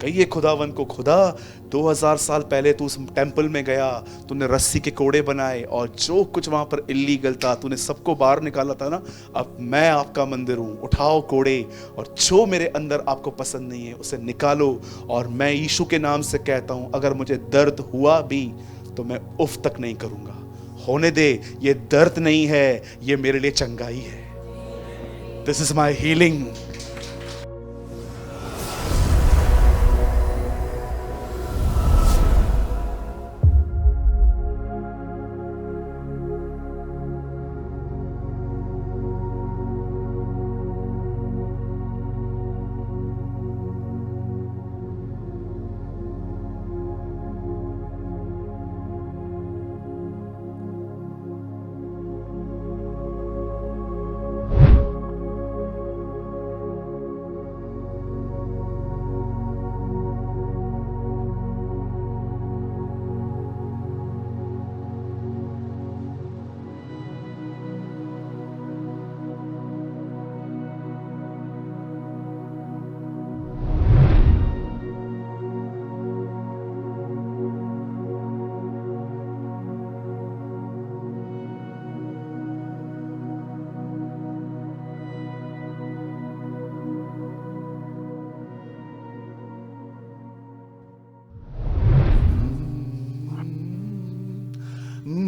कहिए खुदावन को, खुदा 2000 साल पहले तू उस टेंपल में गया, तूने रस्सी के कोड़े बनाए और जो कुछ वहां पर इल्लीगल था तूने सबको बाहर निकाला था ना। अब मैं आपका मंदिर हूं, उठाओ कोड़े और जो मेरे अंदर आपको पसंद नहीं है उसे निकालो। और मैं यीशु के नाम से कहता हूं, अगर मुझे दर्द हुआ भी तो मैं उफ तक नहीं करूंगा। होने दे, ये दर्द नहीं है, ये मेरे लिए चंगाई है। This is my healing.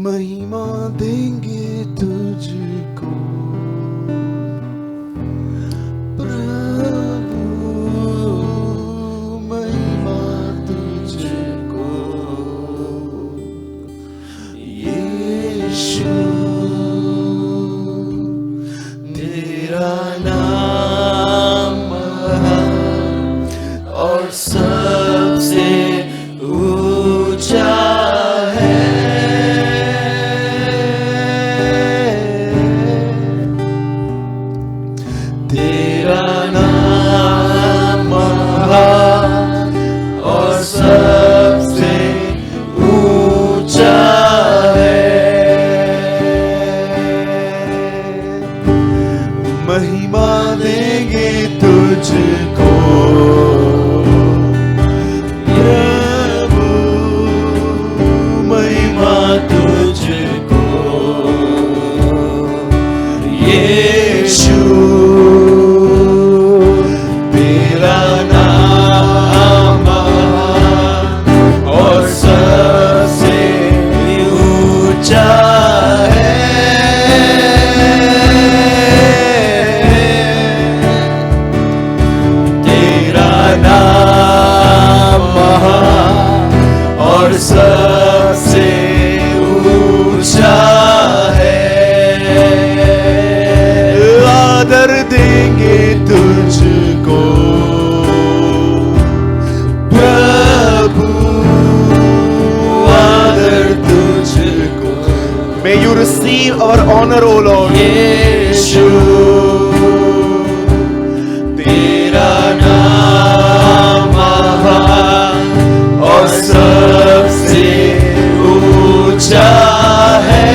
महिमा देंगे तुझको प्रभु, महिमा तुझको यीशु, तेरा नाम महान और सबसे ऊंचा है। तेरा नाम महान और सबसे ऊंचा है। महिमा देंगे तुझको प्रभु, महिमा तुझको यीशु, तेरा नाम महान और सबसे ऊंचा है। तेरा नाम महान और सबसे ऊंचा है। आदर देंगे तुझको प्रभु, आदर तुझको। May you receive our honor, O Lord. यीशु, तेरा नाम महान और सबसे ऊंचा है।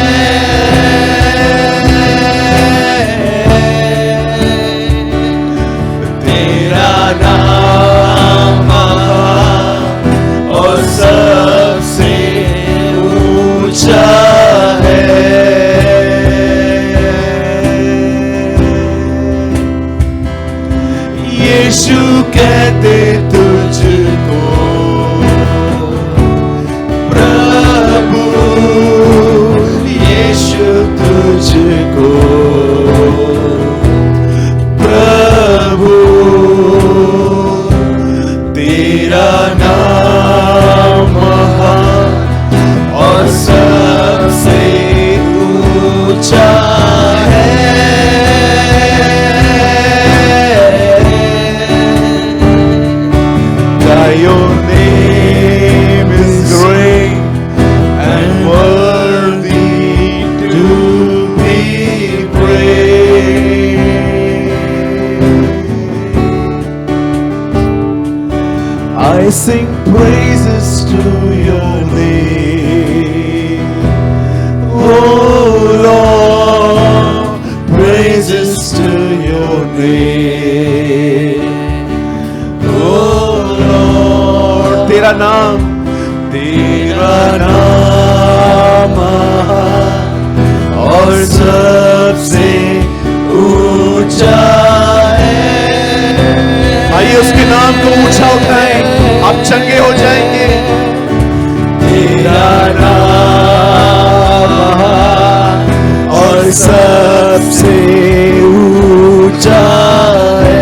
तेरा नाम महान और सबसे ऊंचा है। यीशु कहते तुझको प्रभु, यीशु तुझको प्रभु, तेरा नाम महान और सबसे ऊंचा है। Your name is great and worthy to be praised. I sing praises to your name, oh Lord, praises to your name, oh Lord. तेरा नाम महान और सबसे ऊंचा है। आइए उसके नाम को ऊंचा उठाएं, आप चंगे हो जाएंगे। तेरा नाम महान और सबसे ऊंचा है।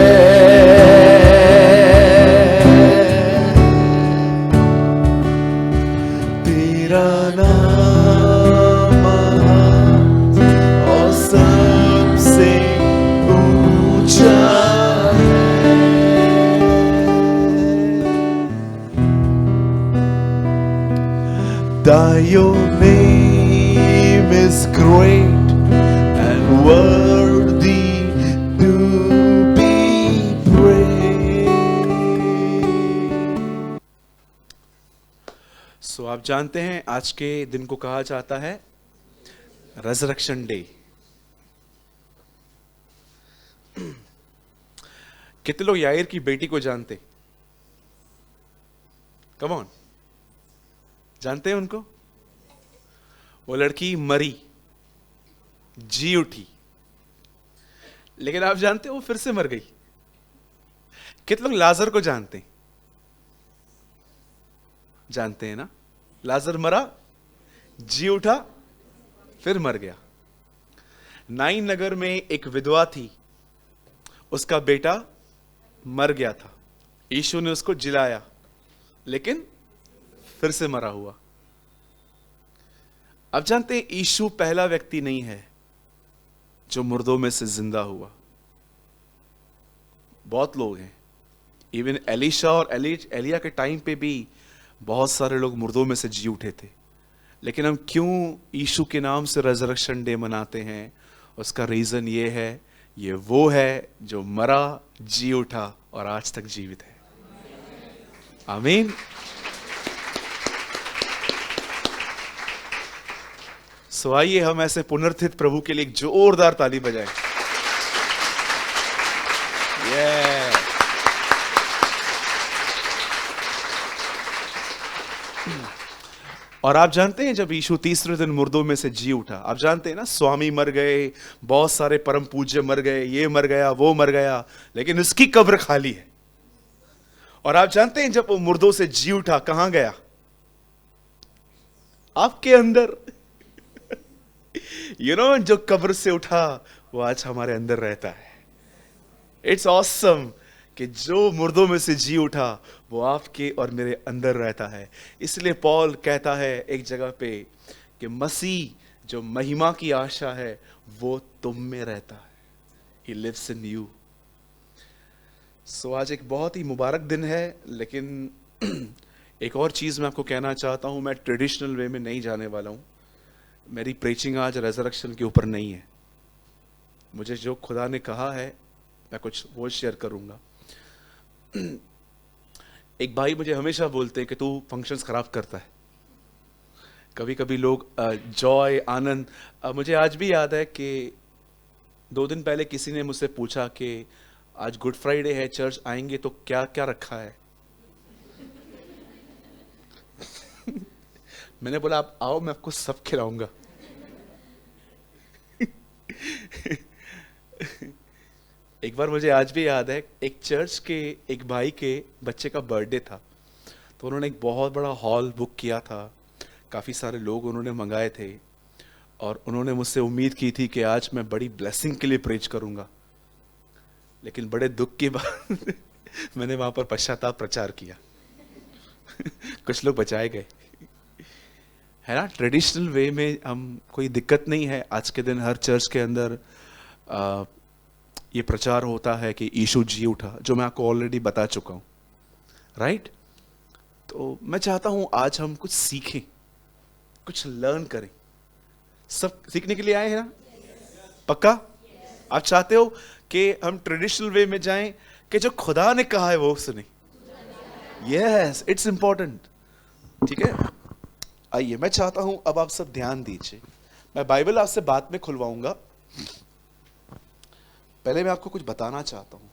तेरा नाम महान और सबसे ऊंचा है। Your name is great and worthy to be praised. So, आप जानते हैं आज के दिन को कहा जाता है रेजरेक्शन डे। कितने लोग याईर की बेटी को जानते? कम ऑन, जानते हैं उनको? वो लड़की मरी, जी उठी, लेकिन आप जानते हो वो फिर से मर गई। कितने लोग लाजर को जानते हैं? जानते हैं ना? लाजर मरा, जी उठा, फिर मर गया। नाइन नगर में एक विधवा थी, उसका बेटा मर गया था। यीशु ने उसको जिलाया, लेकिन फिर से मरा हुआ। अब जानते हैं यीशु पहला व्यक्ति नहीं है जो मुर्दों में से जिंदा हुआ। बहुत लोग हैं, इवन एलिशा और एलिया के टाइम पे भी बहुत सारे लोग मुर्दों में से जी उठे थे। लेकिन हम क्यों यीशु के नाम से रेजरेक्शन डे मनाते हैं? उसका रीजन ये है, ये वो है जो मरा, जी उठा और आज तक जीवित है। आमीन। सो आइए हम ऐसे पुनर्स्थित प्रभु के लिए एक जोरदार ताली बजाएं। और आप जानते हैं जब यीशु तीसरे दिन मुर्दों में से जी उठा, आप जानते हैं ना, स्वामी मर गए, बहुत सारे परम पूज्य मर गए, ये मर गया, वो मर गया, लेकिन उसकी कब्र खाली है। और आप जानते हैं जब वो मुर्दों से जी उठा, कहां गया? आपके अंदर। जो कब्र से उठा वो आज हमारे अंदर रहता है। इट्स ऑसम कि जो मुर्दों में से जी उठा वो आपके और मेरे अंदर रहता है। इसलिए पौल कहता है एक जगह पे कि मसीह जो महिमा की आशा है वो तुम में रहता है। He lives in you. सो आज एक बहुत ही मुबारक दिन है, लेकिन एक और चीज मैं आपको कहना चाहता हूं। मैं ट्रेडिशनल वे में नहीं जाने वाला हूं। मेरी प्रीचिंग आज रेजरेक्शन के ऊपर नहीं है। मुझे जो खुदा ने कहा है मैं कुछ वो शेयर करूंगा। एक भाई मुझे हमेशा बोलते हैं कि तू फंक्शंस खराब करता है। कभी कभी लोग जॉय, आनंद, मुझे आज भी याद है कि 2 दिन पहले किसी ने मुझसे पूछा कि आज गुड फ्राइडे है, चर्च आएंगे तो क्या क्या रखा है। मैंने बोला आप आओ, मैं आपको सब खिलाऊंगा। एक बार मुझे आज भी याद है, एक चर्च के एक भाई के बच्चे का बर्थडे था, तो उन्होंने एक बहुत बड़ा हॉल बुक किया था। काफ़ी सारे लोग उन्होंने मंगाए थे और उन्होंने मुझसे उम्मीद की थी कि आज मैं बड़ी ब्लेसिंग के लिए प्रेच करूंगा। लेकिन बड़े दुख की बात मैंने वहां पर पश्चाताप प्रचार किया। कुछ लोग बचाए गए, है ना। ट्रेडिशनल वे में हम, कोई दिक्कत नहीं है। आज के दिन हर चर्च के अंदर ये प्रचार होता है कि यीशु जी उठा, जो मैं आपको ऑलरेडी बता चुका हूं, राइट। तो मैं चाहता हूं आज हम कुछ सीखें, कुछ लर्न करें। सब सीखने के लिए आए हैं ना? पक्का? आप चाहते हो कि हम ट्रेडिशनल वे में जाएं कि जो खुदा ने कहा है वो सुने? Yes, it's important. ठीक है, आइए मैं चाहता हूं अब आप सब ध्यान दीजिए। मैं बाइबल आपसे बाद में खुलवाऊंगा, पहले मैं आपको कुछ बताना चाहता हूं।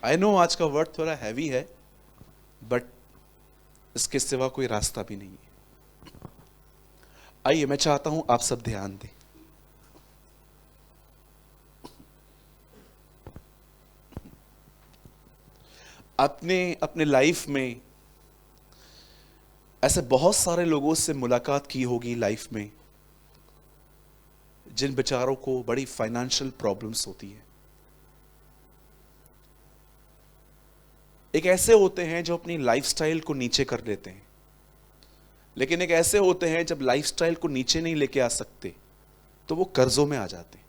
आई नो आज का वर्ड थोड़ा हैवी है, बट इसके सिवा कोई रास्ता भी नहीं है। आइए, मैं चाहता हूं आप सब ध्यान दें। अपने अपने लाइफ में ऐसे बहुत सारे लोगों से मुलाकात की होगी लाइफ में, जिन बेचारों को बड़ी फाइनेंशियल प्रॉब्लम्स होती है। एक ऐसे होते हैं जो अपनी लाइफस्टाइल को नीचे कर देते हैं, लेकिन एक ऐसे होते हैं जब लाइफस्टाइल को नीचे नहीं लेके आ सकते तो वो कर्जों में आ जाते हैं।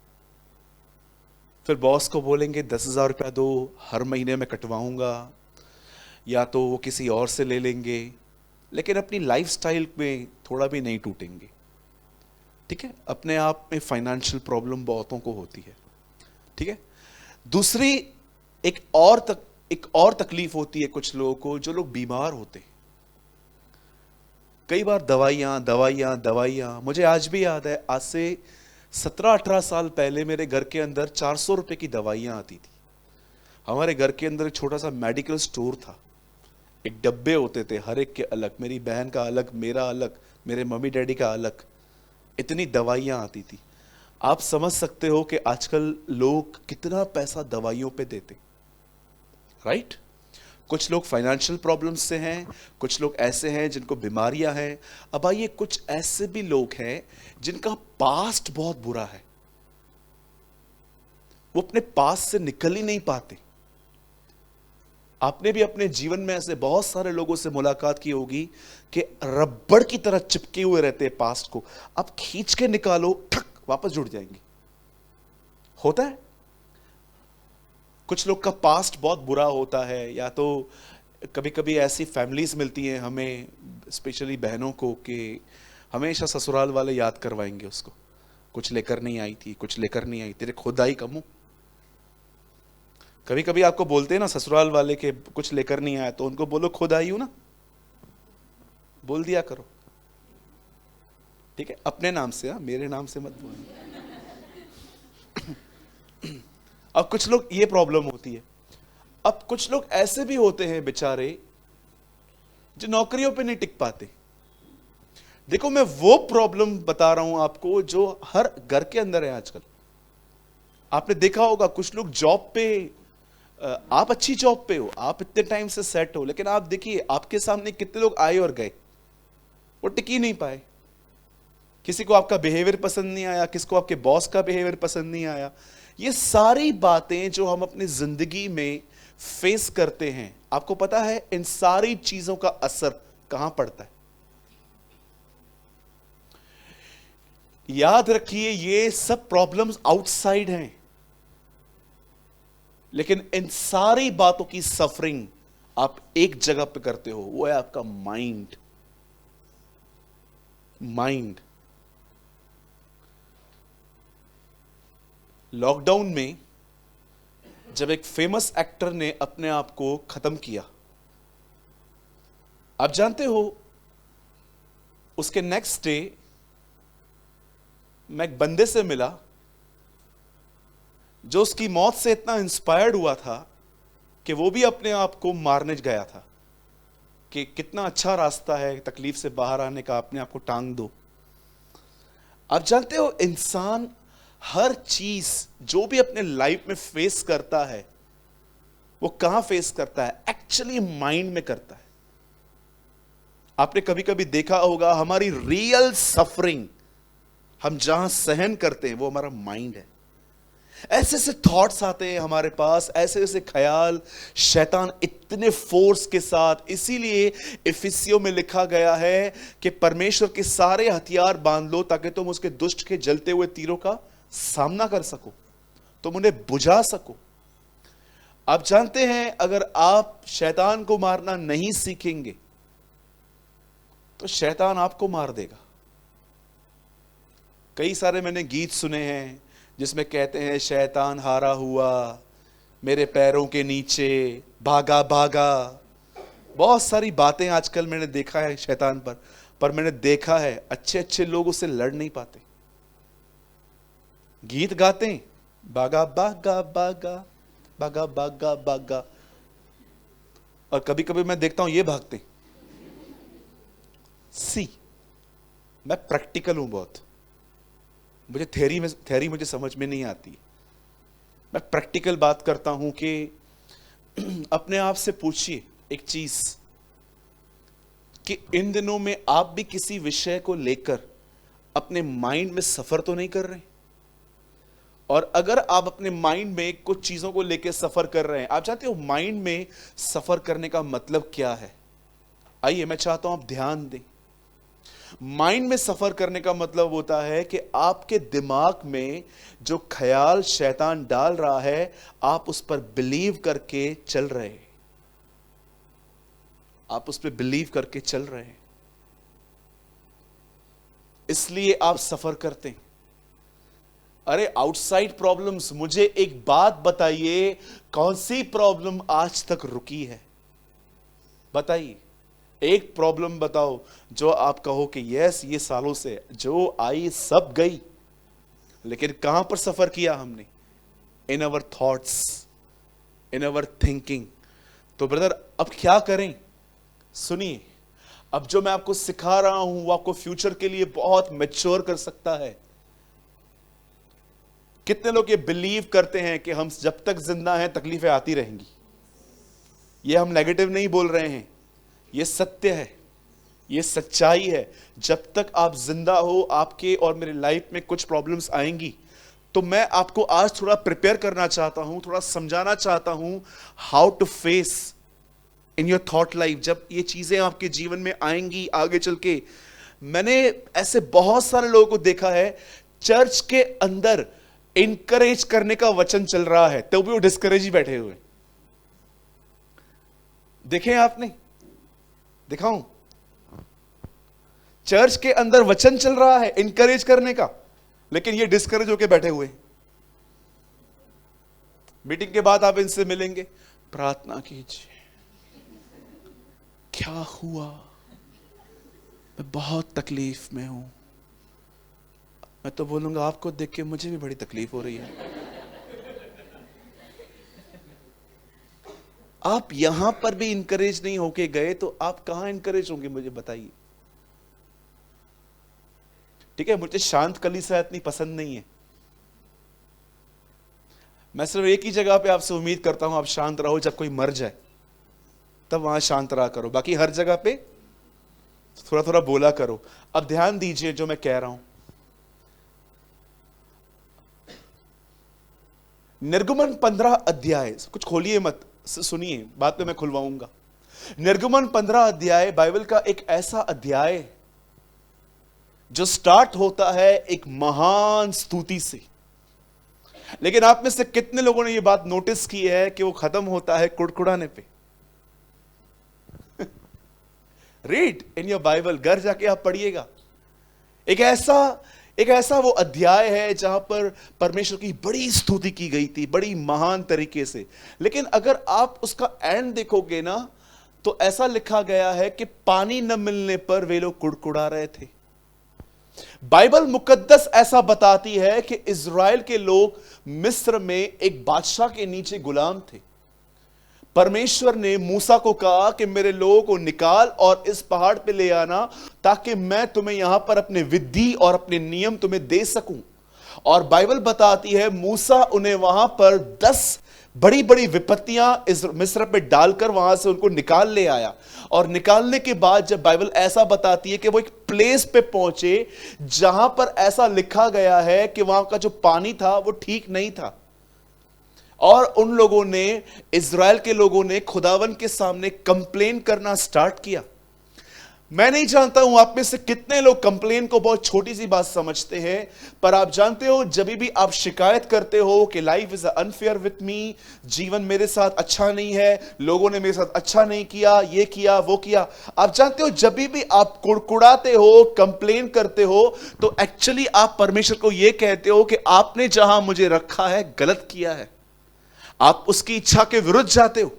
फिर बॉस को बोलेंगे 10,000 रुपया दो, हर महीने में कटवाऊंगा, या तो वो किसी और से ले लेंगे, लेकिन अपनी लाइफस्टाइल में थोड़ा भी नहीं टूटेंगे। ठीक है, अपने आप में फाइनेंशियल प्रॉब्लम बहुतों को होती है। ठीक है, दूसरी एक और तकलीफ होती है कुछ लोगों को, जो लोग बीमार होते हैं। कई बार दवाइयां दवाइयां दवाइयां। मुझे आज भी याद है, आज से 17-18 साल पहले मेरे घर के अंदर 400 रुपए की दवाइयां आती थी। हमारे घर के अंदर एक छोटा सा मेडिकल स्टोर था, एक डब्बे होते थे हर एक के अलग, मेरी बहन का अलग, मेरा अलग, मेरे मम्मी डैडी का अलग। इतनी दवाइयां आती थी। आप समझ सकते हो कि आजकल लोग कितना पैसा दवाइयों पे देते, राइट? कुछ लोग फाइनेंशियल प्रॉब्लम्स से हैं, कुछ लोग ऐसे हैं जिनको बीमारियां हैं। अब आइए, कुछ ऐसे भी लोग हैं जिनका पास्ट बहुत बुरा है, वो अपने पास्ट से निकल ही नहीं पाते। आपने भी अपने जीवन में ऐसे बहुत सारे लोगों से मुलाकात की होगी कि रबड़ की तरह चिपके हुए रहते हैं पास्ट को। आप खींच के निकालो, ठक, वापस जुड़ जाएंगे। होता है। कुछ लोग का पास्ट बहुत बुरा होता है, या तो कभी कभी ऐसी फैमिलीज मिलती हैं हमें, स्पेशली बहनों को, कि हमेशा ससुराल वाले याद करवाएंगे उसको, कुछ लेकर नहीं आई थी, कुछ लेकर नहीं आई, तेरे खुद आई कमू। कभी कभी आपको बोलते हैं ना ससुराल वाले के कुछ लेकर नहीं आया, तो उनको बोलो खुद आई हूं ना, बोल दिया करो। ठीक है, अपने नाम से, मेरे नाम से मत बोलो। अब कुछ लोग, ये प्रॉब्लम होती है। अब कुछ लोग ऐसे भी होते हैं बेचारे जो नौकरियों पे नहीं टिक पाते। देखो, मैं वो प्रॉब्लम बता रहा हूं आपको जो हर घर के अंदर है आजकल। आपने देखा होगा कुछ लोग जॉब पे, आप अच्छी जॉब पे हो, आप इतने टाइम से सेट हो, लेकिन आप देखिए आपके सामने कितने लोग आए और गए, वो टिक ही नहीं पाए। किसी को आपका बिहेवियर पसंद नहीं आया, किसी को आपके बॉस का बिहेवियर पसंद नहीं आया। ये सारी बातें जो हम अपनी जिंदगी में फेस करते हैं, आपको पता है इन सारी चीजों का असर कहां पड़ता है? याद रखिए, ये सब प्रॉब्लम्स आउटसाइड हैं, लेकिन इन सारी बातों की सफरिंग आप एक जगह पे करते हो, वो है आपका माइंड। माइंड। लॉकडाउन में जब एक फेमस एक्टर ने अपने आप को खत्म किया, आप जानते हो, उसके नेक्स्ट डे मैं एक बंदे से मिला जो उसकी मौत से इतना इंस्पायर्ड हुआ था कि वो भी अपने आप को मारने गया था। कि कितना अच्छा रास्ता है तकलीफ से बाहर आने का, अपने आप को टांग दो। आप जानते हो, इंसान हर चीज जो भी अपने लाइफ में फेस करता है, वो कहां फेस करता है? एक्चुअली माइंड में करता है। आपने कभी कभी देखा होगा, हमारी रियल सफरिंग हम जहां सहन करते हैं वो हमारा माइंड है। ऐसे ऐसे थॉट्स आते हैं हमारे पास, ऐसे ऐसे ख्याल, शैतान इतने फोर्स के साथ। इसीलिए इफिसियों में लिखा गया है कि परमेश्वर के सारे हथियार बांध लो ताकि तुम उसके दुष्ट के जलते हुए तीरों का सामना कर सको, तुम उन्हें बुझा सको। आप जानते हैं, अगर आप शैतान को मारना नहीं सीखेंगे तो शैतान आपको मार देगा। कई सारे मैंने गीत सुने हैं जिसमें कहते हैं, शैतान हारा हुआ मेरे पैरों के नीचे, भागा भागा। बहुत सारी बातें आजकल मैंने देखा है शैतान पर मैंने देखा है अच्छे अच्छे लोग उससे लड़ नहीं पाते। गीत गाते हैं, भागा भागा भागा भागा भागा भागा, और कभी कभी मैं देखता हूं ये भागते। सी, मैं प्रैक्टिकल हूं बहुत, मुझे थ्योरी मुझे समझ में नहीं आती। मैं प्रैक्टिकल बात करता हूं कि अपने आप से पूछिए एक चीज कि इन दिनों में आप भी किसी विषय को लेकर अपने माइंड में सफर तो नहीं कर रहे? और अगर आप अपने माइंड में कुछ चीजों को लेकर सफर कर रहे हैं, आप जानते हो माइंड में सफर करने का मतलब क्या है? आइए मैं चाहता हूं आप ध्यान दें। माइंड में सफर करने का मतलब होता है कि आपके दिमाग में जो ख्याल शैतान डाल रहा है, आप उस पर बिलीव करके चल रहे हैं, आप उस पर बिलीव करके चल रहे हैं, इसलिए आप सफर करते हैं। अरे आउटसाइड प्रॉब्लम्स, मुझे एक बात बताइए, कौन सी प्रॉब्लम आज तक रुकी है? बताइए, एक प्रॉब्लम बताओ जो आप कहो कि यस, ये सालों से जो आई सब गई, लेकिन कहां पर सफर किया हमने? In our thoughts, in our thinking. तो ब्रदर अब क्या करें? सुनिए, अब जो मैं आपको सिखा रहा हूं वो आपको फ्यूचर के लिए बहुत मैच्योर कर सकता है। कितने लोग ये बिलीव करते हैं कि हम जब तक जिंदा हैं तकलीफें आती रहेंगी? ये हम नेगेटिव नहीं बोल रहे हैं, ये सत्य है, ये सच्चाई है। जब तक आप जिंदा हो, आपके और मेरे लाइफ में कुछ प्रॉब्लम्स आएंगी। तो मैं आपको आज थोड़ा प्रिपेयर करना चाहता हूं, थोड़ा समझाना चाहता हूं how to face in your thought life. जब ये चीजें आपके जीवन में आएंगी आगे चल के, मैंने ऐसे बहुत सारे लोगों को देखा है, चर्च के अंदर इनकरेज करने का वचन चल रहा है तो भी वो डिस्करेज ही बैठे हुए। देखें आपने? दिखाऊं? चर्च के अंदर वचन चल रहा है इनकरेज करने का, लेकिन ये डिस्करेज होके बैठे हुए। मीटिंग के बाद आप इनसे मिलेंगे, प्रार्थना कीजिए, क्या हुआ, मैं बहुत तकलीफ में हूं। मैं तो बोलूंगा आपको देख के मुझे भी बड़ी तकलीफ हो रही है। आप यहां पर भी इनकरेज नहीं होके गए तो आप कहां इनकरेज होंगे? मुझे बताइए। ठीक है, मुझे शांत कलीसिया इतनी पसंद नहीं है। मैं सिर्फ एक ही जगह पे आपसे उम्मीद करता हूं आप शांत रहो, जब कोई मर जाए तब वहां शांत रहा करो, बाकी हर जगह पे थोड़ा थोड़ा बोला करो। अब ध्यान दीजिए जो मैं कह रहा हूं। निर्गमन 15 अध्याय, कुछ खोलिए मत, सुनिए, बाद में मैं खुलवाऊंगा। निर्गमन 15 अध्याय बाइबल का एक ऐसा अध्याय जो स्टार्ट होता है एक महान स्तुति से, लेकिन आप में से कितने लोगों ने यह बात नोटिस की है कि वो खत्म होता है कुड़कुड़ाने पे? रीड इन योर बाइबल, घर जाके आप पढ़िएगा। एक ऐसा वो अध्याय है जहां पर परमेश्वर की बड़ी स्तुति की गई थी, बड़ी महान तरीके से। लेकिन अगर आप उसका एंड देखोगे ना, तो ऐसा लिखा गया है कि पानी न मिलने पर वे लोग कुड़कुड़ा रहे थे। बाइबल मुकद्दस ऐसा बताती है कि इज़राइल के लोग मिस्र में एक बादशाह के नीचे गुलाम थे। परमेश्वर ने मूसा को कहा कि मेरे लोगों को निकाल और इस पहाड़ पे ले आना, ताकि मैं तुम्हें यहां पर अपने विधि और अपने नियम तुम्हें दे सकूं। और बाइबल बताती है मूसा उन्हें वहां पर 10 बड़ी बड़ी विपत्तियां मिस्र पे डालकर वहां से उनको निकाल ले आया। और निकालने के बाद जब बाइबल ऐसा बताती है कि वो एक प्लेस पे पहुंचे जहां पर ऐसा लिखा गया है कि वहां का जो पानी था वो ठीक नहीं था, और उन लोगों ने, इज़राइल के लोगों ने खुदावन के सामने कंप्लेन करना स्टार्ट किया। मैं नहीं जानता हूं आप में से कितने लोग कंप्लेन को बहुत छोटी सी बात समझते हैं, पर आप जानते हो जब भी आप शिकायत करते हो कि life is unfair with me, जीवन मेरे साथ अच्छा नहीं है, लोगों ने मेरे साथ अच्छा नहीं किया, ये किया वो किया, आप जानते हो जब भी आप कुड़कुड़ाते हो, कंप्लेन करते हो, तो एक्चुअली आप परमेश्वर को यह कहते हो कि आपने जहां मुझे रखा है गलत किया है, आप उसकी इच्छा के विरुद्ध जाते हो।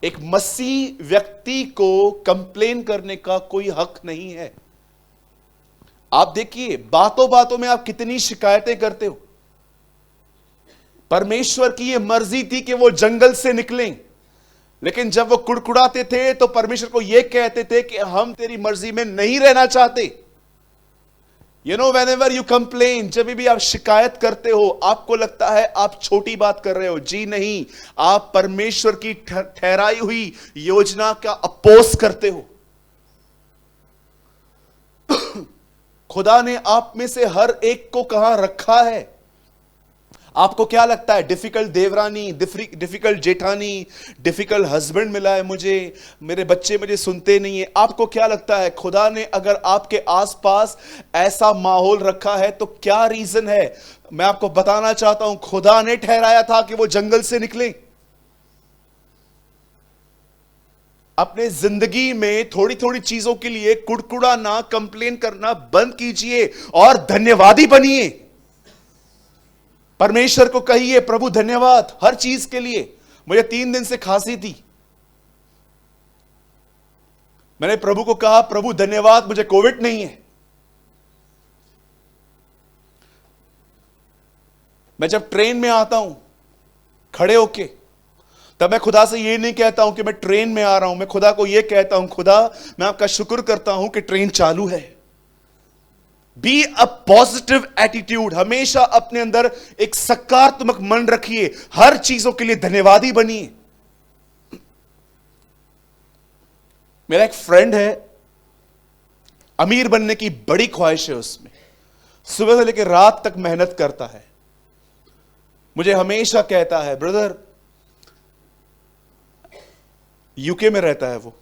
एक मसीह व्यक्ति को कंप्लेन करने का कोई हक नहीं है। आप देखिए बातों बातों में आप कितनी शिकायतें करते हो। परमेश्वर की यह मर्जी थी कि वो जंगल से निकलें, लेकिन जब वो कुड़कुड़ाते थे तो परमेश्वर को यह कहते थे कि हम तेरी मर्जी में नहीं रहना चाहते। You know, whenever you complain, जब भी आप शिकायत करते हो, आपको लगता है आप छोटी बात कर रहे हो। जी नहीं, आप परमेश्वर की ठहराई हुई योजना का अपोज करते हो। खुदा ने आप में से हर एक को कहां रखा है? आपको क्या लगता है? डिफिकल्ट देवरानी, डिफिकल्ट जेठानी, डिफिकल्ट हस्बैंड मिला है मुझे, मेरे बच्चे मुझे सुनते नहीं है। आपको क्या लगता है खुदा ने अगर आपके आसपास ऐसा माहौल रखा है तो क्या रीजन है? मैं आपको बताना चाहता हूं, खुदा ने ठहराया था कि वो जंगल से निकले। अपने जिंदगी में थोड़ी थोड़ी चीजों के लिए कुड़कुड़ाना, कंप्लेन करना बंद कीजिए और धन्यवादी बनिए। परमेश्वर को कहिए, प्रभु धन्यवाद हर चीज के लिए। मुझे 3 दिन से खांसी थी। मैंने प्रभु को कहा, प्रभु धन्यवाद मुझे कोविड नहीं है। मैं जब ट्रेन में आता हूं खड़े होके, तब मैं खुदा से ये नहीं कहता हूं कि मैं ट्रेन में आ रहा हूं। मैं खुदा को ये कहता हूं, खुदा मैं आपका शुक्र करता हूं कि ट्रेन चालू है। बी अ पॉजिटिव एटीट्यूड, हमेशा अपने अंदर एक सकारात्मक मन रखिए। हर चीजों के लिए धन्यवादी बनिए। मेरा एक फ्रेंड है, अमीर बनने की बड़ी ख्वाहिश है उसमें, सुबह से लेकर रात तक मेहनत करता है। मुझे हमेशा कहता है, ब्रदर, यूके में रहता है वो,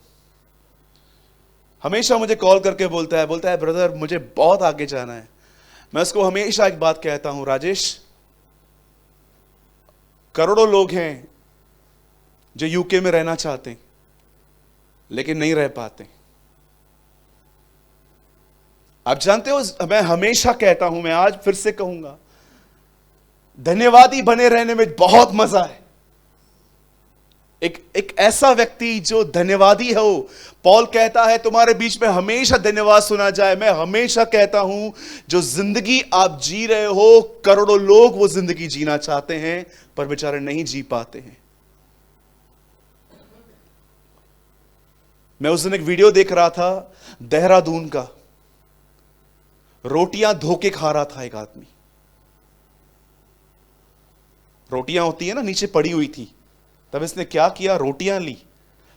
हमेशा मुझे कॉल करके बोलता है ब्रदर मुझे बहुत आगे जाना है। मैं उसको हमेशा एक बात कहता हूं, राजेश, करोड़ों लोग हैं जो यूके में रहना चाहते हैं लेकिन नहीं रह पाते। आप जानते हो, मैं हमेशा कहता हूं, मैं आज फिर से कहूंगा, धन्यवादी बने रहने में बहुत मजा है। एक ऐसा व्यक्ति जो धन्यवादी हो, पॉल कहता है तुम्हारे बीच में हमेशा धन्यवाद सुना जाए। मैं हमेशा कहता हूं, जो जिंदगी आप जी रहे हो, करोड़ों लोग वो जिंदगी जीना चाहते हैं पर बेचारे नहीं जी पाते हैं। मैं उस दिन एक वीडियो देख रहा था देहरादून का, रोटियां धोके खा रहा था एक आदमी। रोटियां होती है ना, नीचे पड़ी हुई थी, तब इसने क्या किया, रोटियां ली,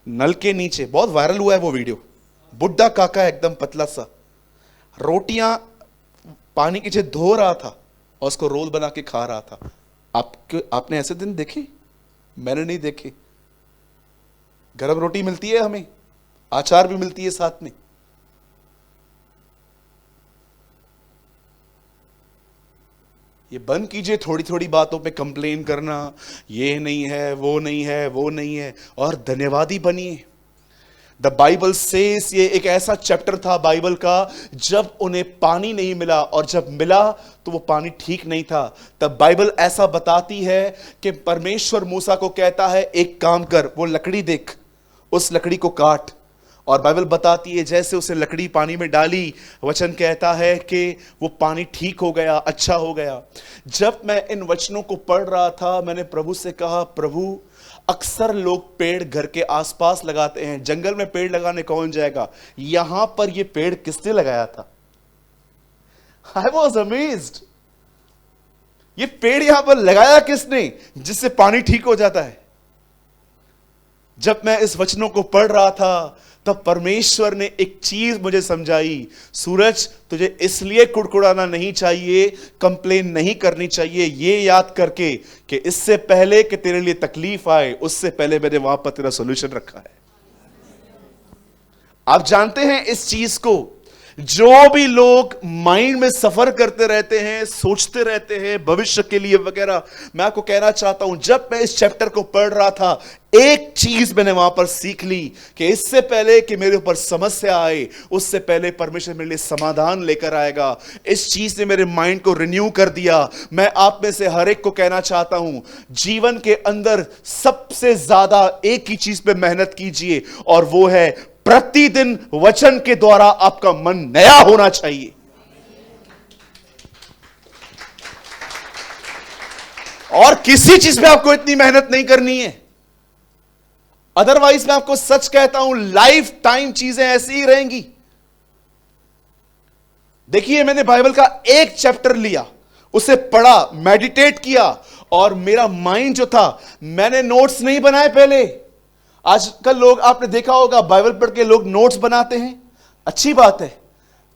नल के नीचे, बहुत वायरल हुआ है वो वीडियो, बुड्ढा काका एकदम पतला सा, रोटियां पानी के नीचे धो रहा था और उसको रोल बना के खा रहा था। आपने ऐसे दिन देखे? मैंने नहीं देखे। गरम रोटी मिलती है हमें, अचार भी मिलती है साथ में। ये बंद कीजिए थोड़ी थोड़ी बातों पे कंप्लेन करना, ये नहीं है, वो नहीं है, वो नहीं है, और धन्यवादी बनिए। द बाइबल सेज, ये एक ऐसा चैप्टर था बाइबल का, जब उन्हें पानी नहीं मिला और जब मिला तो वो पानी ठीक नहीं था, तब बाइबल ऐसा बताती है कि परमेश्वर मूसा को कहता है एक काम कर, वो लकड़ी देख, उस लकड़ी को काट। और बाइबल बताती है जैसे उसे लकड़ी पानी में डाली, वचन कहता है कि वो पानी ठीक हो गया, अच्छा हो गया। जब मैं इन वचनों को पढ़ रहा था, मैंने प्रभु से कहा, प्रभु, अक्सर लोग पेड़ घर के आसपास लगाते हैं, जंगल में पेड़ लगाने कौन जाएगा, यहां पर ये पेड़ किसने लगाया था? I was amazed. ये पेड़ यहां पर लगाया किसने, जिससे पानी ठीक हो जाता है? जब मैं इस वचनों को पढ़ रहा था तब परमेश्वर ने एक चीज मुझे समझाई, सूरज, तुझे इसलिए कुड़कुड़ाना नहीं चाहिए, कंप्लेन नहीं करनी चाहिए, ये याद करके कि इससे पहले कि तेरे लिए तकलीफ आए, उससे पहले मैंने वहां पर तेरा सॉल्यूशन रखा है। आप जानते हैं इस चीज को, जो भी लोग माइंड में सफर करते रहते हैं, सोचते रहते हैं भविष्य के लिए वगैरह, मैं आपको कहना चाहता हूं, जब मैं इस चैप्टर को पढ़ रहा था, एक चीज मैंने वहां पर सीख ली कि इससे पहले कि मेरे ऊपर समस्या आए, उससे पहले परमेश्वर मेरे लिए समाधान लेकर आएगा। इस चीज ने मेरे माइंड को रिन्यू कर दिया। मैं आप में से हर एक को कहना चाहता हूं, जीवन के अंदर सबसे ज्यादा एक ही चीज पे मेहनत कीजिए, और वो है प्रतिदिन वचन के द्वारा आपका मन नया होना चाहिए। और किसी चीज में आपको इतनी मेहनत नहीं करनी है। अदरवाइज मैं आपको सच कहता हूं, लाइफ टाइम चीजें ऐसी ही रहेंगी। देखिए, मैंने बाइबल का एक चैप्टर लिया, उसे पढ़ा, मेडिटेट किया, और मेरा माइंड जो था, मैंने नोट्स नहीं बनाए पहले। आजकल लोग, आपने देखा होगा, बाइबल पढ़ के लोग नोट्स बनाते हैं, अच्छी बात है,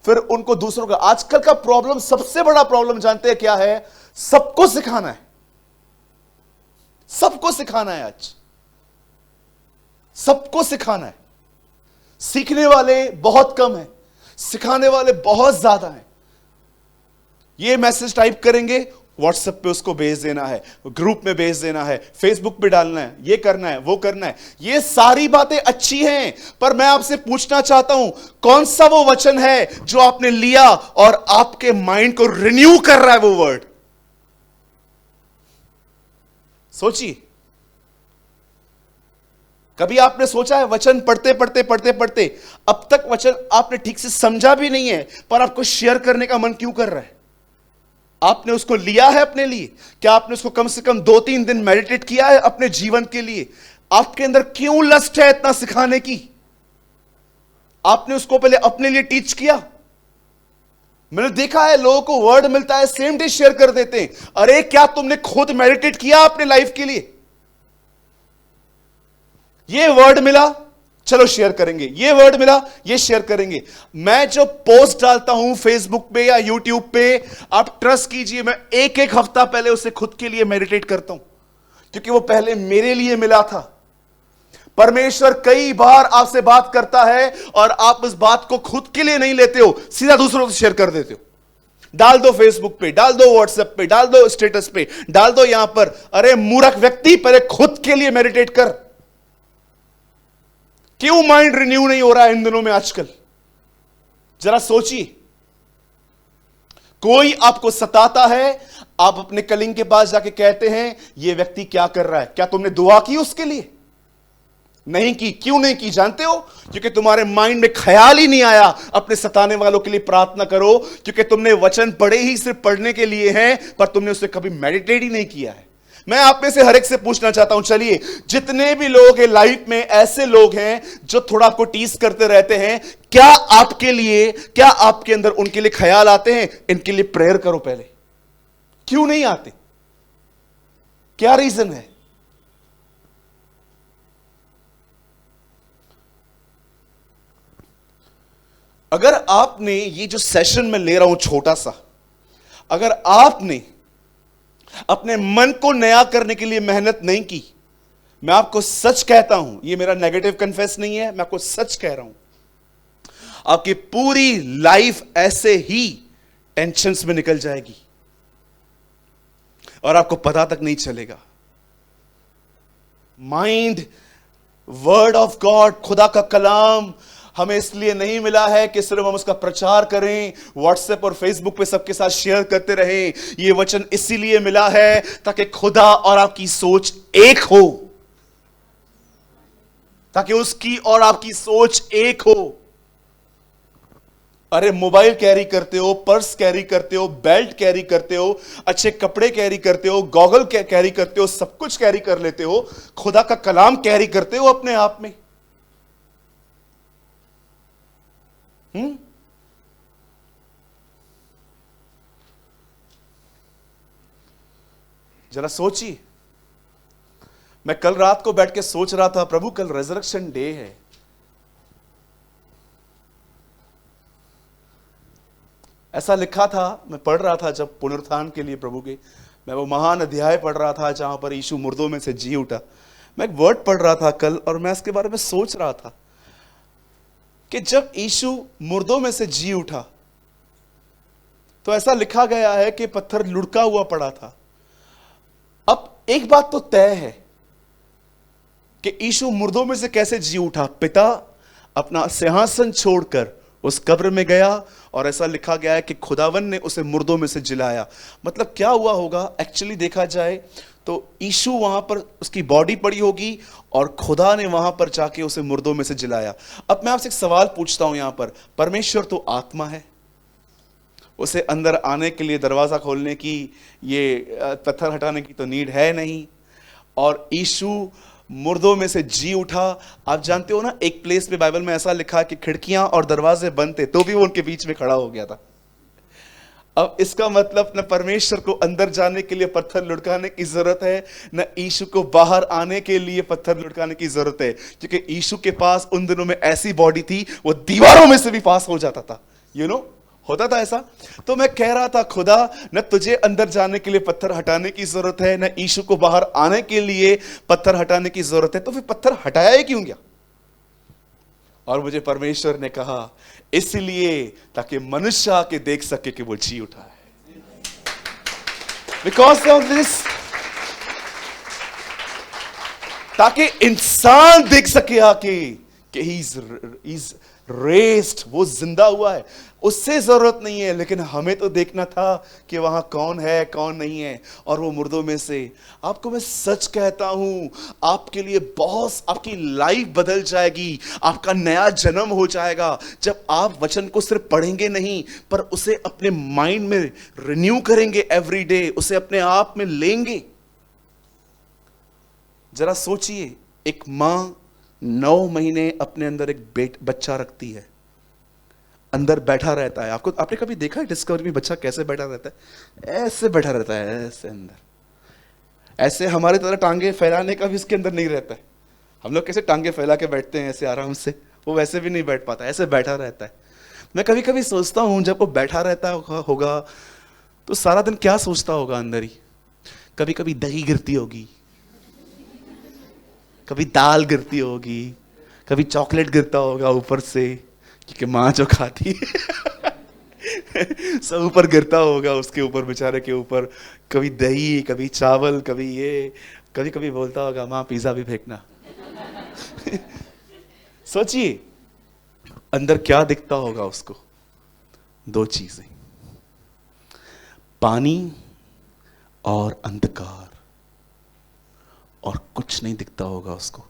फिर उनको दूसरों का। आजकल का प्रॉब्लम, सबसे बड़ा प्रॉब्लम जानते हैं क्या है? सबको सिखाना है, सबको सिखाना है। आज सबको सिखाना है। सीखने वाले बहुत कम हैं, सिखाने वाले बहुत ज्यादा हैं। ये मैसेज टाइप करेंगे, व्हाट्सएप पे उसको भेज देना है, ग्रुप में भेज देना है, फेसबुक पे डालना है, ये करना है, वो करना है। ये सारी बातें अच्छी हैं, पर मैं आपसे पूछना चाहता हूं, कौन सा वो वचन है जो आपने लिया और आपके माइंड को रिन्यू कर रहा है? वो वर्ड सोचिए। कभी आपने सोचा है, वचन पढ़ते पढ़ते पढ़ते पढ़ते अब तक वचन आपने ठीक से समझा भी नहीं है, पर आपको शेयर करने का मन क्यों कर रहा है? आपने उसको लिया है अपने लिए? क्या आपने उसको कम से कम 2-3 दिन मेडिटेट किया है अपने जीवन के लिए? आपके अंदर क्यों लस्ट है इतना सिखाने की? आपने उसको पहले अपने लिए टीच किया? मैंने देखा है, लोगों को वर्ड मिलता है, सेम डे शेयर कर देते हैं। अरे क्या तुमने खुद मेडिटेट किया अपने लाइफ के लिए? ये वर्ड मिला, चलो शेयर करेंगे, ये वर्ड मिला, ये शेयर करेंगे। मैं जो पोस्ट डालता हूं फेसबुक पे या यूट्यूब पे, आप ट्रस्ट कीजिए, मैं एक एक हफ्ता पहले उसे खुद के लिए मेडिटेट करता हूं, क्योंकि वो पहले मेरे लिए मिला था। परमेश्वर कई बार आपसे बात करता है और आप इस बात को खुद के लिए नहीं लेते हो, सीधा दूसरों से शेयर कर देते हो। डाल दो फेसबुक पे, डाल दो व्हाट्सएप पे, डाल दो स्टेटस पे, डाल दो यहां पर। अरे मूर्ख व्यक्ति, पहले खुद के लिए मेडिटेट कर। क्यों माइंड रिन्यू नहीं हो रहा है इन दिनों में आजकल? जरा सोचिए। कोई आपको सताता है, आप अपने कलिंग के पास जाके कहते हैं, यह व्यक्ति क्या कर रहा है? क्या तुमने दुआ की उसके लिए? नहीं की। क्यों नहीं की जानते हो? क्योंकि तुम्हारे माइंड में ख्याल ही नहीं आया अपने सताने वालों के लिए प्रार्थना करो, क्योंकि तुमने वचन पढ़े ही सिर्फ पढ़ने के लिए हैं, पर तुमने उसे कभी मेडिटेट ही नहीं किया है। मैं आप में से हर एक से पूछना चाहता हूं, चलिए, जितने भी लोग हैं लाइफ में, ऐसे लोग हैं जो थोड़ा आपको टीज करते रहते हैं, क्या आपके लिए, क्या आपके अंदर उनके लिए ख्याल आते हैं? इनके लिए प्रेयर करो पहले। क्यों नहीं आते? क्या रीजन है? अगर आपने ये जो सेशन में ले रहा हूं छोटा सा, अगर आपने अपने मन को नया करने के लिए मेहनत नहीं की, मैं आपको सच कहता हूं, ये मेरा नेगेटिव कन्फेस नहीं है, मैं आपको सच कह रहा हूं, आपकी पूरी लाइफ ऐसे ही टेंशन्स में निकल जाएगी और आपको पता तक नहीं चलेगा। माइंड, वर्ड ऑफ गॉड, खुदा का कलाम हमें इसलिए नहीं मिला है कि सिर्फ हम उसका प्रचार करें, व्हाट्सएप और फेसबुक पे सबके साथ शेयर करते रहें। यह वचन इसीलिए मिला है ताकि खुदा और आपकी सोच एक हो, ताकि उसकी और आपकी सोच एक हो। अरे मोबाइल कैरी करते हो, पर्स कैरी करते हो, बेल्ट कैरी करते हो, अच्छे कपड़े कैरी करते हो, गॉगल कैरी करते हो, सब कुछ कैरी कर लेते हो, खुदा का कलाम कैरी करते हो अपने आप में? जरा सोचिए। मैं कल रात को बैठ के सोच रहा था, प्रभु कल रेजरेक्शन डे है, ऐसा लिखा था। मैं पढ़ रहा था जब पुनरुत्थान के लिए प्रभु के, मैं वो महान अध्याय पढ़ रहा था जहां पर यीशु मुर्दों में से जी उठा। मैं एक वर्ड पढ़ रहा था कल और मैं इसके बारे में सोच रहा था कि जब यीशु मुर्दों में से जी उठा तो ऐसा लिखा गया है कि पत्थर लुढ़का हुआ पड़ा था। अब एक बात तो तय है कि यीशु मुर्दों में से कैसे जी उठा। पिता अपना सिंहासन छोड़कर उस कब्र में गया और ऐसा लिखा गया है कि खुदावन ने उसे मुर्दों में से जिलाया। मतलब क्या हुआ होगा एक्चुअली देखा जाए तो यीशु वहां पर, उसकी बॉडी पड़ी होगी और खुदा ने वहां पर जाके उसे मुर्दों में से जिलाया। अब मैं आपसे एक सवाल पूछता हूं, यहां पर परमेश्वर तो आत्मा है, उसे अंदर आने के लिए दरवाजा खोलने की, ये पत्थर हटाने की तो नीड है नहीं, और यीशु मुर्दों में से जी उठा। आप जानते हो ना, एक प्लेस पे बाइबल में ऐसा लिखा कि खिड़कियां और दरवाजे बंद थे तो भी वो उनके बीच में खड़ा हो गया था। अब इसका मतलब न परमेश्वर को अंदर जाने के लिए पत्थर लुढ़काने की जरूरत है, न यीशु को बाहर आने के लिए पत्थर लुढ़काने की जरूरत है, क्योंकि यीशु के पास उन दिनों में ऐसी बॉडी थी वो दीवारों में से भी पास हो जाता था। होता था ऐसा। तो मैं कह रहा था, खुदा न तुझे अंदर जाने के लिए पत्थर हटाने की जरूरत है, न यीशु को बाहर आने के लिए पत्थर हटाने की जरूरत है, तो फिर पत्थर हटाया ही क्यों गया? और मुझे परमेश्वर ने कहा, इसलिए ताकि मनुष्य आके देख सके कि वो जी उठा है। बिकॉज ऑफ दिस, ताकि इंसान देख सके आके कि ही इज रेस्ड, वो जिंदा हुआ है। उससे जरूरत नहीं है, लेकिन हमें तो देखना था कि वहां कौन है कौन नहीं है। और वो मुर्दों में से, आपको मैं सच कहता हूं, आपके लिए बहुत, आपकी लाइफ बदल जाएगी, आपका नया जन्म हो जाएगा जब आप वचन को सिर्फ पढ़ेंगे नहीं, पर उसे अपने माइंड में रिन्यू करेंगे एवरी डे, उसे अपने आप में लेंगे। जरा सोचिए, एक मां 9 महीने अपने अंदर एक बच्चा रखती है, अंदर बैठा रहता है। आपने कभी देखा है डिस्कवरी में बच्चा कैसे बैठा रहता है? ऐसे बैठा रहता है, ऐसे अंदर। ऐसे हमारे तरह टांगे फैलाने का भी उसके अंदर नहीं रहता है। हम लोग कैसे टांगे फैला के बैठते हैं ऐसे आराम से, वो वैसे भी नहीं बैठ पाता, ऐसे बैठा रहता है। मैं कभी कभी सोचता हूं, जब वो बैठा रहता होगा तो सारा दिन क्या सोचता होगा अंदर ही। कभी कभी दही गिरती होगी, कभी दाल गिरती होगी, कभी चॉकलेट गिरता होगा ऊपर से, क्योंकि माँ जो खाती है सब ऊपर गिरता होगा उसके ऊपर, बेचारे के ऊपर। कभी दही, कभी चावल, कभी ये, कभी कभी बोलता होगा, माँ पिज्जा भी फेंकना सोचिए अंदर क्या दिखता होगा उसको। 2 चीजें, पानी और अंधकार, और कुछ नहीं दिखता होगा उसको।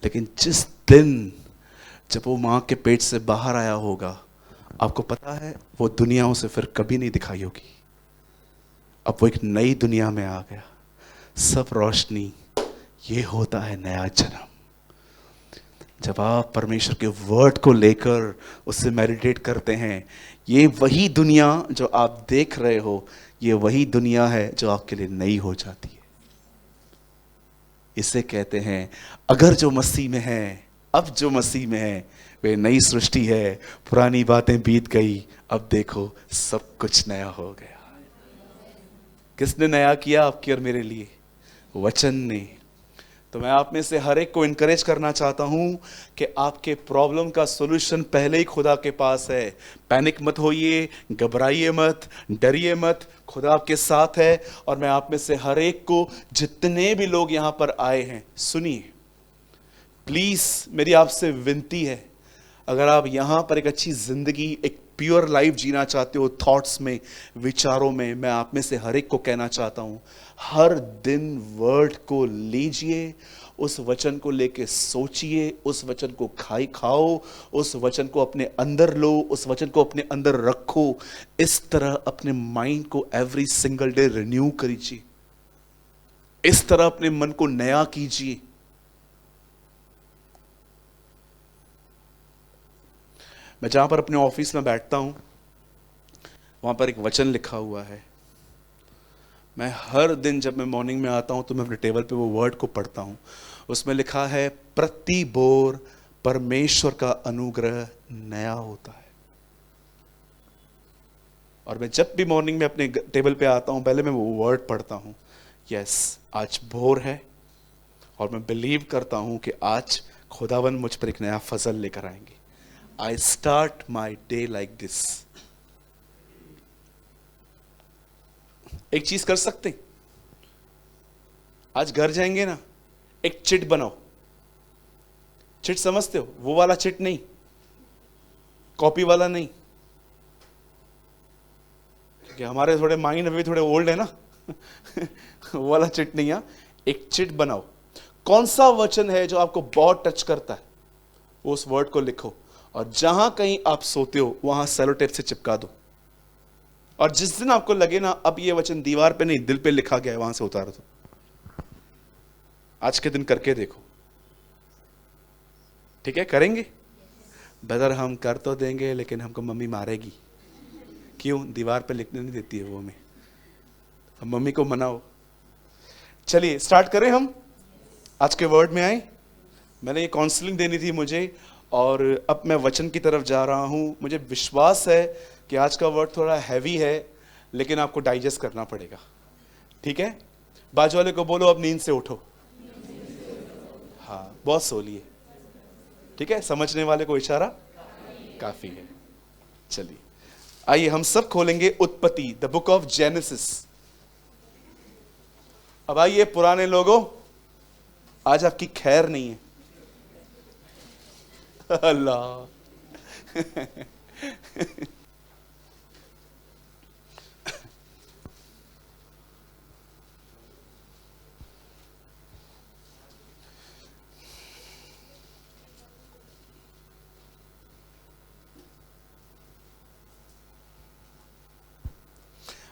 लेकिन जिस दिन जब वो मां के पेट से बाहर आया होगा, आपको पता है वो दुनिया उसे फिर कभी नहीं दिखाई होगी। अब वो एक नई दुनिया में आ गया, सब रोशनी। ये होता है नया जन्म। जब आप परमेश्वर के वर्ड को लेकर उससे मेडिटेट करते हैं, ये वही दुनिया जो आप देख रहे हो, ये वही दुनिया है जो आपके लिए नई हो जाती है। इसे कहते हैं, अगर जो मसीह में है, अब जो मसीह में है, वे नई सृष्टि है, पुरानी बातें बीत गई, अब देखो सब कुछ नया हो गया। किसने नया किया आपके और मेरे लिए? वचन ने। तो मैं आप में से हर एक को इनकरेज करना चाहता हूं कि आपके प्रॉब्लम का सॉल्यूशन पहले ही खुदा के पास है। पैनिक मत होइए, घबराइए मत, डरिए मत, खुदा आपके साथ है। और मैं आप में से हर एक को, जितने भी लोग यहां पर आए हैं, सुनिए प्लीज, मेरी आपसे विनती है, अगर आप यहां पर एक अच्छी जिंदगी, एक प्योर लाइफ जीना चाहते हो, थॉट्स में, विचारों में, मैं आप में से हर एक को कहना चाहता हूं, हर दिन वर्ड को लीजिए, उस वचन को लेके सोचिए, उस वचन को खाओ, उस वचन को अपने अंदर लो, उस वचन को अपने अंदर रखो। इस तरह अपने माइंड को एवरी सिंगल डे रिन्यू कीजिए, इस तरह अपने मन को नया कीजिए। मैं जहां पर अपने ऑफिस में बैठता हूं, वहां पर एक वचन लिखा हुआ है। मैं हर दिन जब मैं मॉर्निंग में आता हूं तो मैं अपने टेबल पे वो वर्ड को पढ़ता हूं। उसमें लिखा है, प्रति बोर परमेश्वर का अनुग्रह नया होता है। और मैं जब भी मॉर्निंग में अपने टेबल पे आता हूं, पहले मैं वो वर्ड पढ़ता हूं। यस, आज भोर है और मैं बिलीव करता हूं कि आज खुदावन मुझ पर एक नया फजल लेकर आएंगे। I start my day like this. एक चीज कर सकते हैं, आज घर जाएंगे ना, एक चिट बनाओ। चिट समझते हो? वो वाला चिट नहीं, कॉपी वाला नहीं, क्योंकि हमारे थोड़े माइंड अभी थोड़े ओल्ड है ना वो वाला चिट नहीं है। एक चिट बनाओ, कौन सा वचन है जो आपको बहुत टच करता है, उस वर्ड को लिखो, और जहां कहीं आप सोते हो वहां सेलो टेप से चिपका दो। और जिस दिन आपको लगे ना अब ये वचन दीवार पे नहीं दिल पे लिखा गया है, वहां से उतार दो। आज के दिन करके देखो, ठीक है? करेंगे? ब्रदर हम कर तो देंगे लेकिन हमको मम्मी मारेगी। क्यों? दीवार पे लिखने नहीं देती है वो हमें। हम मम्मी को मनाओ। चलिए स्टार्ट करें, हम आज के वर्ड में आए। मैंने ये काउंसलिंग देनी थी मुझे, और अब मैं वचन की तरफ जा रहा हूं। मुझे विश्वास है कि आज का वर्ड थोड़ा हैवी है, लेकिन आपको डाइजेस्ट करना पड़ेगा, ठीक है? बाजू वाले को बोलो अब नींद से उठो। हाँ, बहुत सो लिए, ठीक है? समझने वाले को इशारा काफी है। चलिए आइए हम सब खोलेंगे उत्पत्ति, द बुक ऑफ जेनेसिस। अब आइए पुराने लोगों, आज आपकी खैर नहीं है। अल्लाह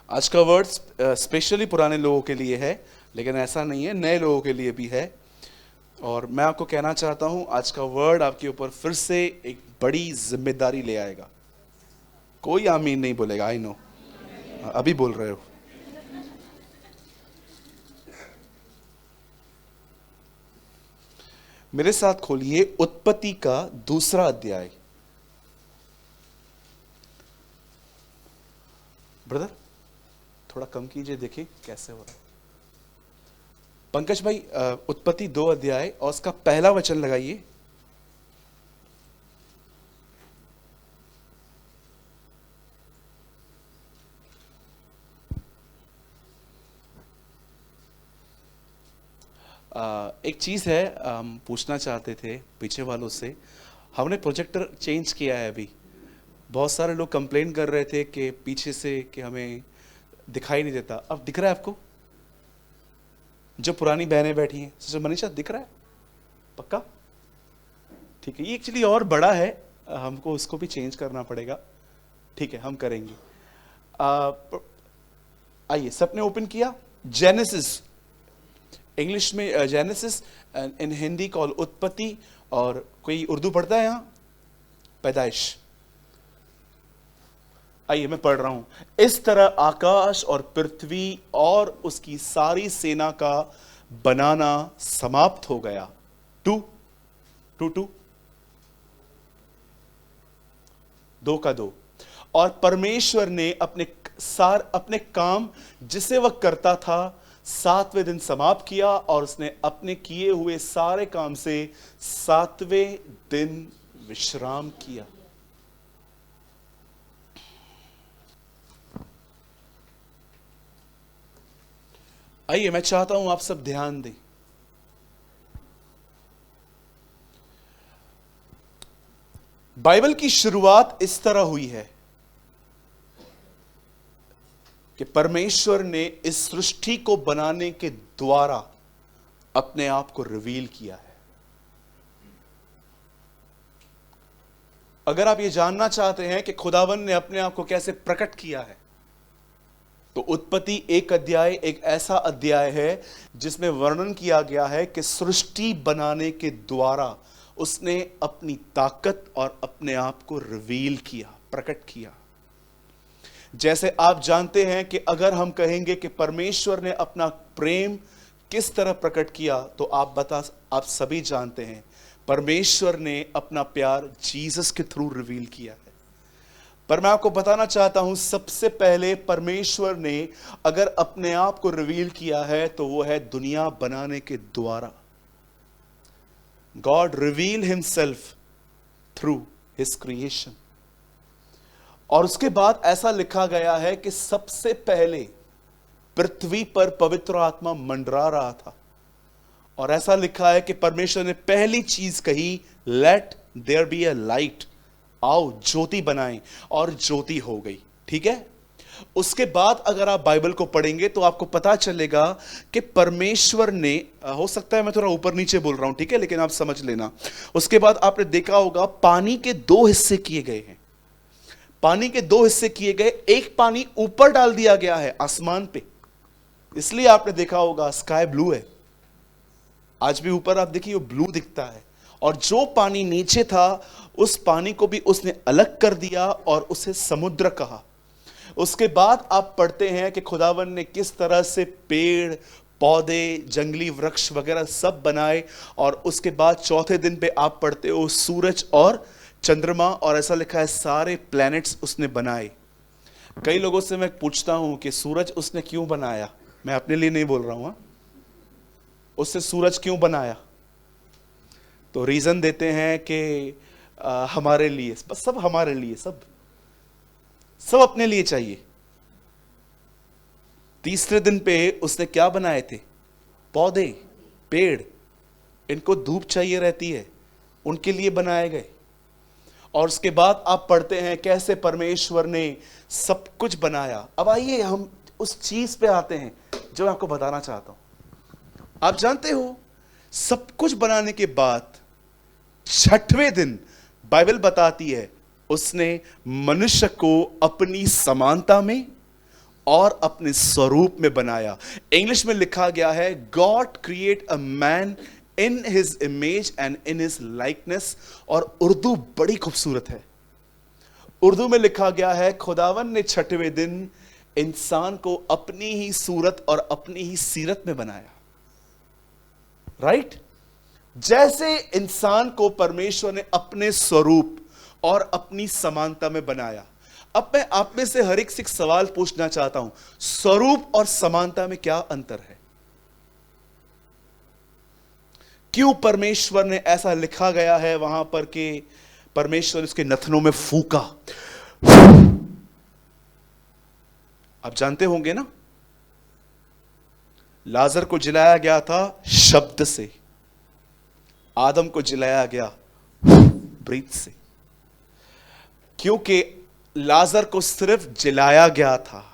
आज का वर्ड स्पेशली पुराने लोगों के लिए है, लेकिन ऐसा नहीं है, नए लोगों के लिए भी है। और मैं आपको कहना चाहता हूं, आज का वर्ड आपके ऊपर फिर से एक बड़ी जिम्मेदारी ले आएगा। कोई आमीन नहीं बोलेगा, आई नो, अभी बोल रहे हो। मेरे साथ खोलिए उत्पत्ति का दूसरा अध्याय। ब्रदर थोड़ा कम कीजिए, देखिए कैसे हो रहा है। पंकज भाई उत्पत्ति 2 अध्याय और उसका पहला वचन लगाइए। एक चीज है, हम पूछना चाहते थे पीछे वालों से। हमने प्रोजेक्टर चेंज किया है अभी। बहुत सारे लोग कंप्लेन कर रहे थे कि पीछे से कि हमें दिखाई नहीं देता। अब दिख रहा है आपको? जो पुरानी बहनें बैठी हैं, सिस्टर मनीषा दिख रहा है पक्का? ठीक है, ये एक्चुअली और बड़ा है, हमको उसको भी चेंज करना पड़ेगा। ठीक है, हम करेंगे। आइए, सबने ओपन किया जेनेसिस, इंग्लिश में जेनेसिस, इन हिंदी कॉल उत्पत्ति, और कोई उर्दू पढ़ता है यहां? पैदाइश। आइए मैं पढ़ रहा हूं। इस तरह आकाश और पृथ्वी और उसकी सारी सेना का बनाना समाप्त हो गया। टू दो का दो। और परमेश्वर ने अपने काम जिसे वह करता था 7वें दिन समाप्त किया, और उसने अपने किए हुए सारे काम से 7वें दिन विश्राम किया। आइए मैं चाहता हूं आप सब ध्यान दें। बाइबल की शुरुआत इस तरह हुई है कि परमेश्वर ने इस सृष्टि को बनाने के द्वारा अपने आप को रिवील किया है। अगर आप ये जानना चाहते हैं कि खुदावन ने अपने आप को कैसे प्रकट किया है, तो उत्पत्ति 1 अध्याय एक ऐसा अध्याय है जिसमें वर्णन किया गया है कि सृष्टि बनाने के द्वारा उसने अपनी ताकत और अपने आप को रिवील किया, प्रकट किया। जैसे आप जानते हैं कि अगर हम कहेंगे कि परमेश्वर ने अपना प्रेम किस तरह प्रकट किया, तो आप सभी जानते हैं परमेश्वर ने अपना प्यार जीसस के थ्रू रिवील किया है। पर मैं आपको बताना चाहता हूं, सबसे पहले परमेश्वर ने अगर अपने आप को रिवील किया है तो वो है दुनिया बनाने के द्वारा। God reveal himself through his creation. और उसके बाद ऐसा लिखा गया है कि सबसे पहले पृथ्वी पर पवित्र आत्मा मंडरा रहा था, और ऐसा लिखा है कि परमेश्वर ने पहली चीज कही, let there be a light, आओ ज्योति बनाएं, और ज्योति हो गई। ठीक है। उसके बाद अगर आप बाइबल को पढ़ेंगे तो आपको पता चलेगा कि परमेश्वर ने, हो सकता है मैं थोड़ा ऊपर नीचे बोल रहा हूं, ठीक है, लेकिन आप समझ लेना। उसके बाद आपने देखा होगा पानी के 2 हिस्से किए गए हैं। पानी के 2 हिस्से किए गए, एक पानी ऊपर डाल दिया गया है आसमान पे, इसलिए आपने देखा होगा स्काई ब्लू है। आज भी ऊपर आप देखिए वो ब्लू दिखता है, और जो पानी नीचे था उस पानी को भी उसने अलग कर दिया और उसे समुद्र कहा। उसके बाद आप पढ़ते हैं कि खुदावन ने किस तरह से पेड़ पौधे, जंगली वृक्ष वगैरह सब बनाए, और उसके बाद चौथे दिन पे आप पढ़ते हो सूरज और चंद्रमा, और ऐसा लिखा है सारे प्लैनेट्स उसने बनाए। कई लोगों से मैं पूछता हूं कि सूरज उसने क्यों बनाया, मैं अपने लिए नहीं बोल रहा हूं, उससे सूरज क्यों बनाया, तो रीजन देते हैं कि हमारे लिए, बस सब हमारे लिए, सब अपने लिए चाहिए। तीसरे दिन पे उसने क्या बनाए थे, पौधे, पेड़, इनको धूप चाहिए रहती है, उनके लिए बनाए गए। और उसके बाद आप पढ़ते हैं कैसे परमेश्वर ने सब कुछ बनाया। अब आइए हम उस चीज पे आते हैं जो मैं आपको बताना चाहता हूं। आप जानते हो सब कुछ बनाने के बाद छठवें दिन बाइबल बताती है उसने मनुष्य को अपनी समानता में और अपने स्वरूप में बनाया। इंग्लिश में लिखा गया है God create a man in his image and in his likeness, और उर्दू बड़ी खूबसूरत है। उर्दू में लिखा गया है खुदावन ने छठवें दिन इंसान को अपनी ही सूरत और अपनी ही सीरत में बनाया। राइट? जैसे इंसान को परमेश्वर ने अपने स्वरूप और अपनी समानता में बनाया। अब मैं आप में से हर एक से एक सवाल पूछना चाहता हूं, स्वरूप और समानता में क्या अंतर है? क्यों परमेश्वर ने ऐसा लिखा गया है वहां पर कि परमेश्वर उसके नथनों में फूका? आप जानते होंगे ना, लाजर को जिलाया गया था शब्द से, आदम को जिलाया गया ब्रीथ से। क्योंकि लाजर को सिर्फ जिलाया गया था,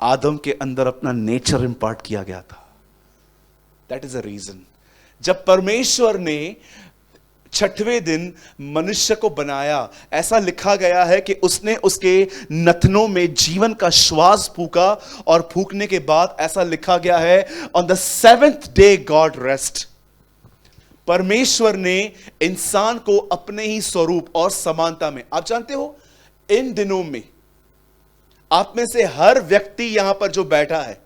आदम के अंदर अपना नेचर इंपार्ट किया गया था। That is a reason. जब परमेश्वर ने छठवें दिन मनुष्य को बनाया, ऐसा लिखा गया है कि उसने उसके नथनों में जीवन का श्वास फूका, और फूकने के बाद ऐसा लिखा गया है on the seventh day God rest. परमेश्वर ने इंसान को अपने ही स्वरूप और समानता में, आप जानते हो इन दिनों में आप में से हर व्यक्ति यहां पर जो बैठा है,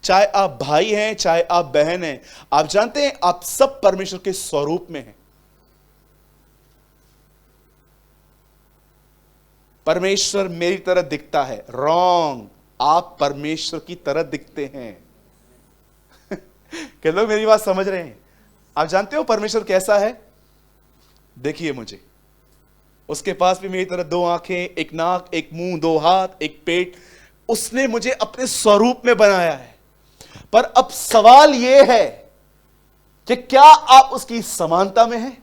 चाहे आप भाई हैं चाहे आप बहन हैं, आप जानते हैं आप सब परमेश्वर के स्वरूप में हैं। परमेश्वर मेरी तरह दिखता है, रॉन्ग, आप परमेश्वर की तरह दिखते हैं। क्या लोग मेरी बात समझ रहे हैं? आप जानते हो परमेश्वर कैसा है? देखिए मुझे, उसके पास भी मेरी तरह दो आंखें, एक नाक, एक मुंह, दो हाथ, एक पेट। उसने मुझे अपने स्वरूप में बनाया है। पर अब सवाल यह है कि क्या आप उसकी समानता में हैं?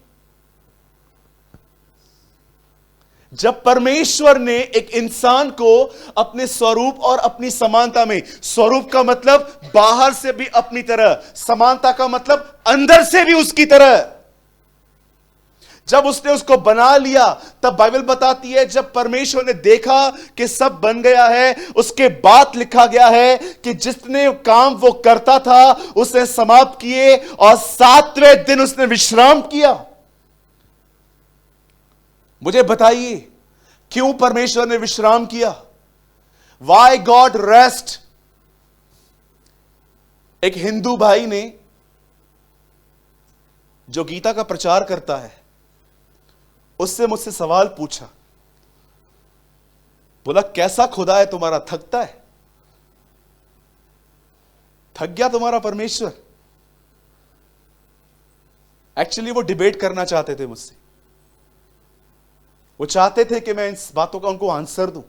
जब परमेश्वर ने एक इंसान को अपने स्वरूप और अपनी समानता में, स्वरूप का मतलब बाहर से भी अपनी तरह, समानता का मतलब अंदर से भी उसकी तरह, जब उसने उसको बना लिया, तब बाइबल बताती है जब परमेश्वर ने देखा कि सब बन गया है, उसके बाद लिखा गया है कि जितने काम वो करता था उसने समाप्त किए, और सातवें दिन उसने विश्राम किया। मुझे बताइए क्यों परमेश्वर ने विश्राम किया? Y God rest? एक हिंदू भाई ने, जो गीता का प्रचार करता है, उससे मुझसे सवाल पूछा, बोला कैसा खुदा है तुम्हारा, थकता है? थक गया तुम्हारा परमेश्वर? एक्चुअली वो डिबेट करना चाहते थे मुझसे। वो चाहते थे कि मैं इन बातों का उनको आंसर दूं।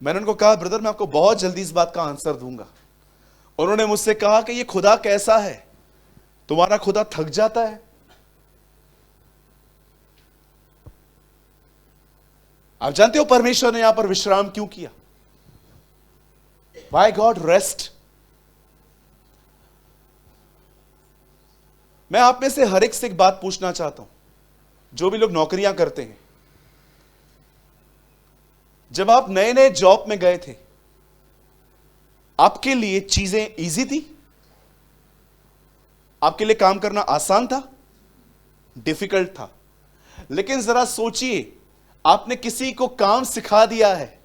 मैंने उनको कहा ब्रदर मैं आपको बहुत जल्दी इस बात का आंसर दूंगा। उन्होंने मुझसे कहा कि ये खुदा कैसा है, तुम्हारा खुदा थक जाता है? आप जानते हो परमेश्वर ने यहां पर विश्राम क्यों किया? Why God rest? मैं आप में से हर एक से एक बात पूछना चाहता हूं, जो भी लोग नौकरियां करते हैं, जब आप नए नए जॉब में गए थे, आपके लिए चीजें इजी थी? आपके लिए काम करना आसान था? डिफिकल्ट था। लेकिन जरा सोचिए, आपने किसी को काम सिखा दिया है,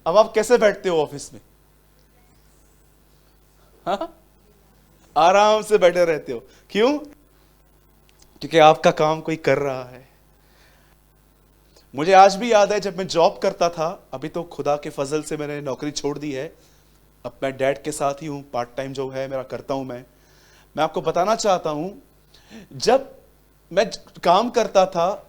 अब आप कैसे बैठते हो ऑफिस में? हाँ? आराम से बैठे रहते हो। क्यों? क्योंकि आपका काम कोई कर रहा है। मुझे आज भी याद है जब मैं जॉब करता था, अभी तो खुदा के फजल से मैंने नौकरी छोड़ दी है, अब मैं डैड के साथ ही हूं, पार्ट टाइम जो है मेरा करता हूं। मैं आपको बताना चाहता हूं, जब मैं काम करता था,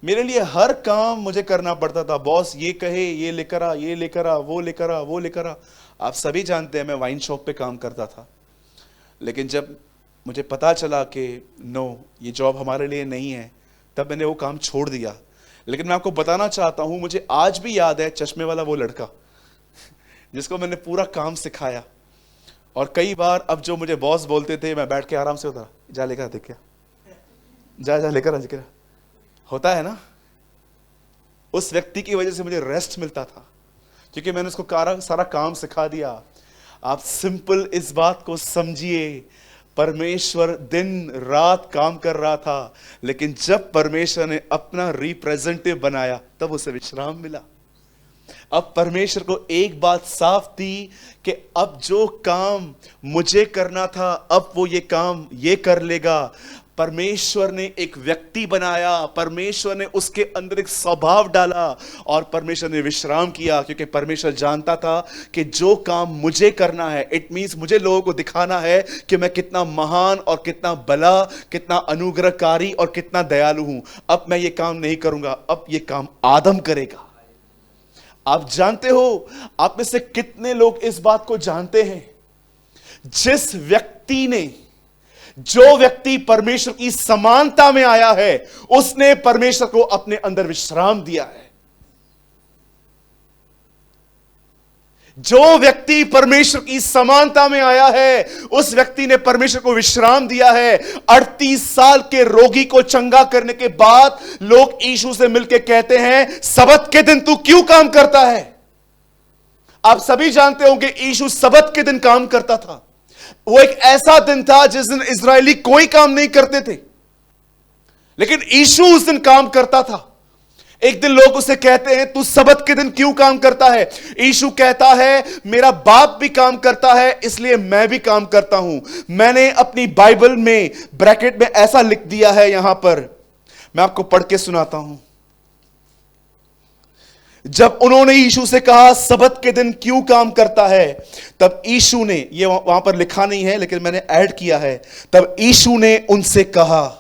मेरे लिए हर काम मुझे करना पड़ता था। बॉस ये कहे ये लेकर आ, ये लेकर आ, वो लेकर आ, वो लेकर आ। आप सभी जानते हैं मैं वाइन शॉप पे काम करता था। लेकिन जब मुझे पता चला कि नो, ये जॉब हमारे लिए नहीं है, तब मैंने वो काम छोड़ दिया। लेकिन मैं आपको बताना चाहता हूं, मुझे आज भी याद है चश्मे वाला वो लड़का जिसको मैंने पूरा काम सिखाया। और कई बार अब जो मुझे बॉस बोलते थे, मैं बैठ के आराम से होता, जा लेकर देख क्या, जा लेकर आज क्या होता है ना। उस व्यक्ति की वजह से मुझे रेस्ट मिलता था, क्योंकि मैंने उसको सारा काम सिखा दिया। आप सिंपल इस बात को समझिए, परमेश्वर दिन रात काम कर रहा था, लेकिन जब परमेश्वर ने अपना रिप्रेजेंटेटिव बनाया तब उसे विश्राम मिला। अब परमेश्वर को एक बात साफ थी कि अब जो काम मुझे करना था, अब वो ये काम ये कर लेगा। परमेश्वर ने एक व्यक्ति बनाया, परमेश्वर ने उसके अंदर एक स्वभाव डाला और परमेश्वर ने विश्राम किया, क्योंकि परमेश्वर जानता था कि जो काम मुझे करना है, इट मींस मुझे लोगों को दिखाना है कि मैं कितना महान और कितना भला, कितना अनुग्रहकारी और कितना दयालु हूं। अब मैं ये काम नहीं करूंगा, अब ये काम आदम करेगा। आप जानते हो, आप में से कितने लोग इस बात को जानते हैं, जो व्यक्ति परमेश्वर की समानता में आया है, उसने परमेश्वर को अपने अंदर विश्राम दिया है। जो व्यक्ति परमेश्वर की समानता में आया है, उस व्यक्ति ने परमेश्वर को विश्राम दिया है। 38 साल के रोगी को चंगा करने के बाद लोग यीशु से मिलकर कहते हैं, सबत के दिन तू क्यों काम करता है? आप सभी जानते होंगे यीशु सबत के दिन काम करता था। वो एक ऐसा दिन था जिस दिन इजरायली कोई काम नहीं करते थे, लेकिन यीशु उस दिन काम करता था। एक दिन लोग उसे कहते हैं, तू सबत के दिन क्यों काम करता है? यीशु कहता है, मेरा बाप भी काम करता है, इसलिए मैं भी काम करता हूं। मैंने अपनी बाइबल में ब्रैकेट में ऐसा लिख दिया है, यहां पर मैं आपको पढ़ के सुनाता हूं। जब उन्होंने यीशु से कहा, सबत के दिन क्यों काम करता है, तब यीशु ने, ये वहां पर लिखा नहीं है लेकिन मैंने ऐड किया है, तब यीशु ने उनसे कहा,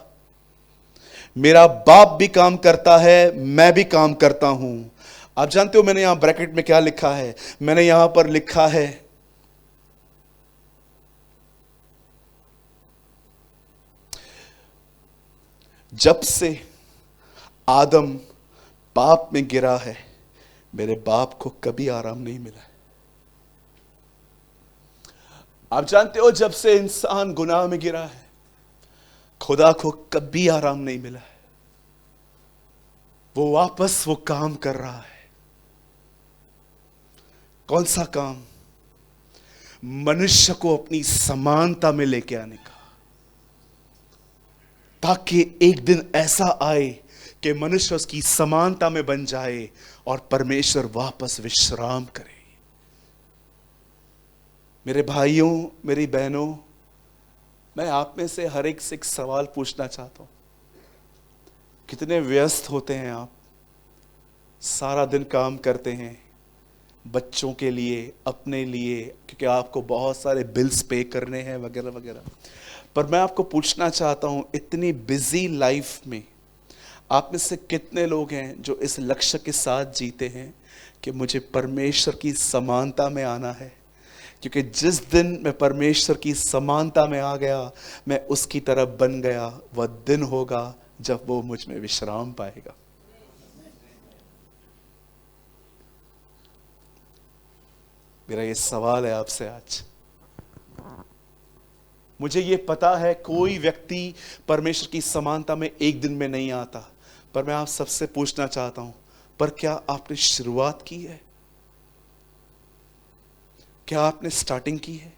मेरा बाप भी काम करता है, मैं भी काम करता हूं। आप जानते हो मैंने यहां ब्रैकेट में क्या लिखा है? मैंने यहां पर लिखा है, जब से आदम पाप में गिरा है, मेरे बाप को कभी आराम नहीं मिला है। आप जानते हो, जब से इंसान गुनाह में गिरा है, खुदा को कभी आराम नहीं मिला है। वो वापस वो काम कर रहा है। कौन सा काम? मनुष्य को अपनी समानता में लेके आने का, ताकि एक दिन ऐसा आए कि मनुष्य उसकी समानता में बन जाए और परमेश्वर वापस विश्राम करे। मेरे भाइयों, मेरी बहनों, मैं आप में से हर एक से एक सवाल पूछना चाहता हूं। कितने व्यस्त होते हैं आप? सारा दिन काम करते हैं, बच्चों के लिए, अपने लिए, क्योंकि आपको बहुत सारे बिल्स पे करने हैं वगैरह वगैरह। पर मैं आपको पूछना चाहता हूं, इतनी बिजी लाइफ में आप में से कितने लोग हैं जो इस लक्ष्य के साथ जीते हैं कि मुझे परमेश्वर की समानता में आना है? क्योंकि जिस दिन मैं परमेश्वर की समानता में आ गया, मैं उसकी तरफ बन गया, वह दिन होगा जब वो मुझ में विश्राम पाएगा। मेरा ये सवाल है आपसे आज। मुझे ये पता है कोई व्यक्ति परमेश्वर की समानता में एक दिन में नहीं आता, पर मैं आप सबसे पूछना चाहता हूं, पर क्या आपने शुरुआत की है? क्या आपने स्टार्टिंग की है?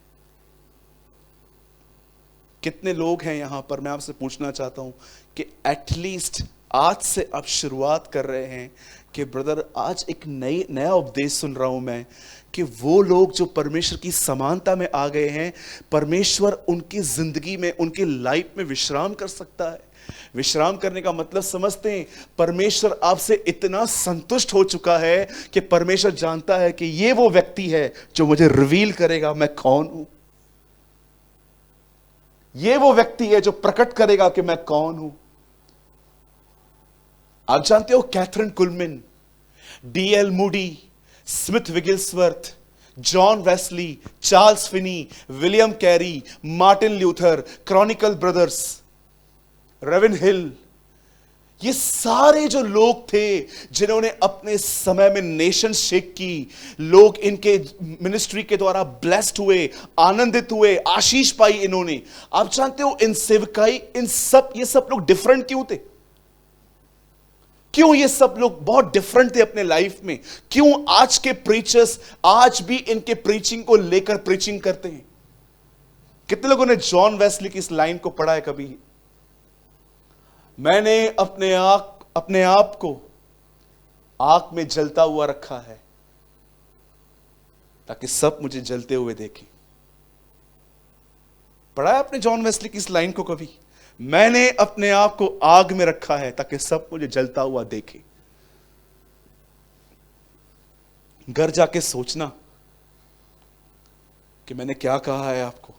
कितने लोग हैं यहाँ पर, मैं आपसे पूछना चाहता हूँ कि एटलीस्ट आज से आप शुरुआत कर रहे हैं कि ब्रदर आज एक नया उपदेश सुन रहा हूँ मैं, कि वो लोग जो परमेश्वर की समानता में आ गए हैं, परमेश्वर उनकी जिंदगी में, उनकी लाइफ में विश्राम कर सकता है। विश्राम करने का मतलब समझते हैं, परमेश्वर आपसे इतना संतुष्ट हो चुका है कि परमेश्वर जानता है कि ये वो व्यक्ति है जो मुझे रिवील करेगा मैं कौन हूं। ये वो व्यक्ति है जो प्रकट करेगा कि मैं कौन हूं। आप जानते हो Kathryn Kuhlman, D L Moody, Smith Wigglesworth, John Wesley, Charles Finney, William Carey, Martin Luther, Chronicle Brothers, Ravenhill, ये सारे जो लोग थे जिन्होंने अपने समय में नेशन शेक की, लोग इनके मिनिस्ट्री के द्वारा ब्लेस्ड हुए, आनंदित हुए, आशीष पाई इन्होंने। आप जानते हो इन सेवकाई, ये सब लोग डिफरेंट क्यों थे? क्यों ये सब लोग बहुत डिफरेंट थे अपने लाइफ में? क्यों आज के प्रीचर्स आज भी इनके प्रीचिंग को लेकर प्रीचिंग करते हैं? कितने लोगों ने जॉन वेस्ली की इस लाइन को पढ़ा है कभी? मैंने अपने आप को आग में जलता हुआ रखा है ताकि सब मुझे जलते हुए देखें। पढ़ा है आपने जॉन वेस्ली की इस लाइन को कभी? मैंने अपने आप को आग में रखा है ताकि सब मुझे जलता हुआ देखे। घर जाके सोचना कि मैंने क्या कहा है आपको।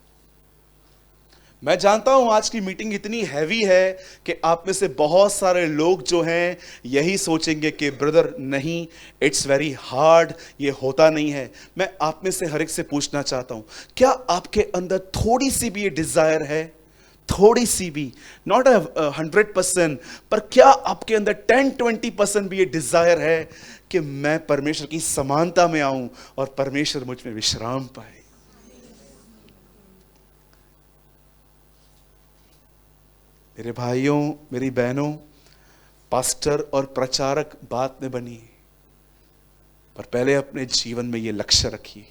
मैं जानता हूं आज की मीटिंग इतनी हैवी है कि आप में से बहुत सारे लोग जो हैं यही सोचेंगे कि ब्रदर नहीं, इट्स वेरी हार्ड, ये होता नहीं है। मैं आप में से हर एक से पूछना चाहता हूं, क्या आपके अंदर थोड़ी सी भी ये डिजायर है, थोड़ी सी भी, नॉट 100%, पर क्या आपके अंदर 10-20% भी ये डिजायर है कि मैं परमेश्वर की समानता में आऊं और परमेश्वर मुझ में विश्राम पाए? मेरे भाइयों, मेरी बहनों, पास्टर और प्रचारक बात में बनिए, पर पहले अपने जीवन में ये लक्ष्य रखिए।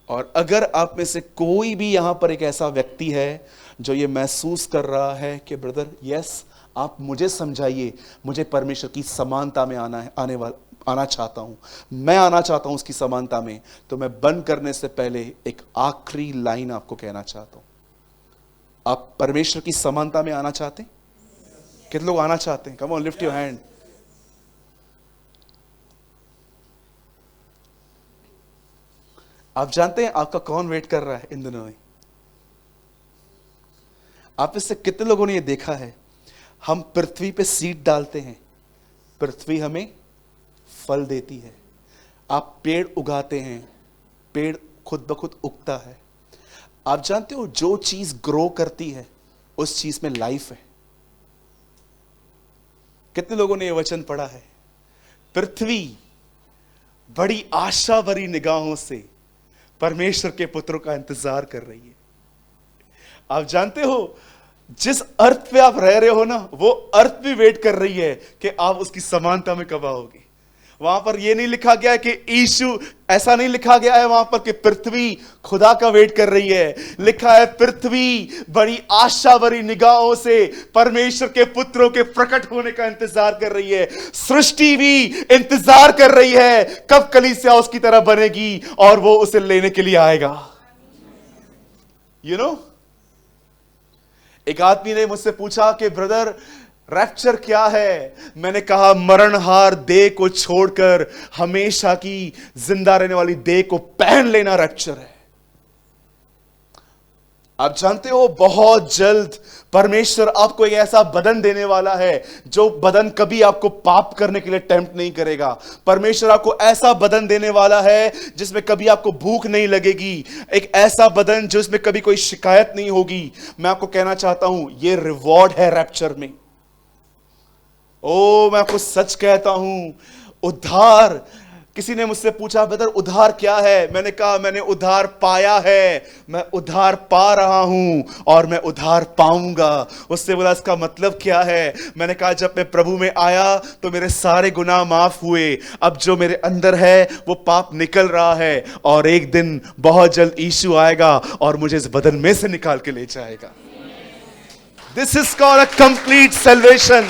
और अगर आप में से कोई भी यहां पर एक ऐसा व्यक्ति है जो ये महसूस कर रहा है कि ब्रदर यस, आप मुझे समझाइए, मुझे परमेश्वर की समानता में आना चाहता हूं, मैं आना चाहता हूं उसकी समानता में, तो मैं बंद करने से पहले एक आखिरी लाइन आपको कहना चाहता हूं। आप परमेश्वर की समानता में आना चाहते हैं? कितने लोग आना चाहते हैं? Come on, lift your hand. आप जानते हैं आपका कौन वेट कर रहा है इन दिनों में? आप इससे कितने लोगों ने ये देखा है, हम पृथ्वी पे सीड डालते हैं, पृथ्वी हमें फल देती है। आप पेड़ उगाते हैं, पेड़ खुद ब खुद उगता है। आप जानते हो जो चीज ग्रो करती है उस चीज में लाइफ है। कितने लोगों ने यह वचन पढ़ा है? पृथ्वी बड़ी आशा भरी निगाहों से परमेश्वर के पुत्रों का इंतजार कर रही है। आप जानते हो जिस अर्थ पे आप रह रहे हो ना, वो अर्थ भी वेट कर रही है कि आप उसकी समानता में कब आओगे। वहां पर यह नहीं लिखा गया कि यीशु, ऐसा नहीं लिखा गया है वहां पर कि पृथ्वी खुदा का वेट कर रही है। लिखा है पृथ्वी बड़ी आशा भरी निगाहों से परमेश्वर के पुत्रों के प्रकट होने का इंतजार कर रही है। सृष्टि भी इंतजार कर रही है कब कलीसिया उसकी तरह बनेगी और वो उसे लेने के लिए आएगा। यू नो, एक आदमी ने मुझसे पूछा कि ब्रदर रैप्चर क्या है? मैंने कहा मरणहार देह को छोड़कर हमेशा की जिंदा रहने वाली देह को पहन लेना रैप्चर है। आप जानते हो बहुत जल्द परमेश्वर आपको एक ऐसा बदन देने वाला है जो बदन कभी आपको पाप करने के लिए टेम्प्ट नहीं करेगा। परमेश्वर आपको ऐसा बदन देने वाला है जिसमें कभी आपको भूख नहीं लगेगी, एक ऐसा बदन जिसमें कभी कोई शिकायत नहीं होगी। मैं आपको कहना चाहता हूं यह रिवॉर्ड है रैप्चर में। ओ, मैं आपको सच कहता हूं, उद्धार, किसी ने मुझसे पूछा ब्रदर उद्धार क्या है? मैंने कहा मैंने उद्धार पाया है, मैं उद्धार पा रहा हूं और मैं उद्धार पाऊंगा। उससे बोला इसका मतलब क्या है? मैंने कहा जब मैं प्रभु में आया तो मेरे सारे गुनाह माफ हुए, अब जो मेरे अंदर है वो पाप निकल रहा है और एक दिन बहुत जल्द यीशु आएगा और मुझे इस बदन में से निकाल के ले जाएगा। This is called a complete salvation.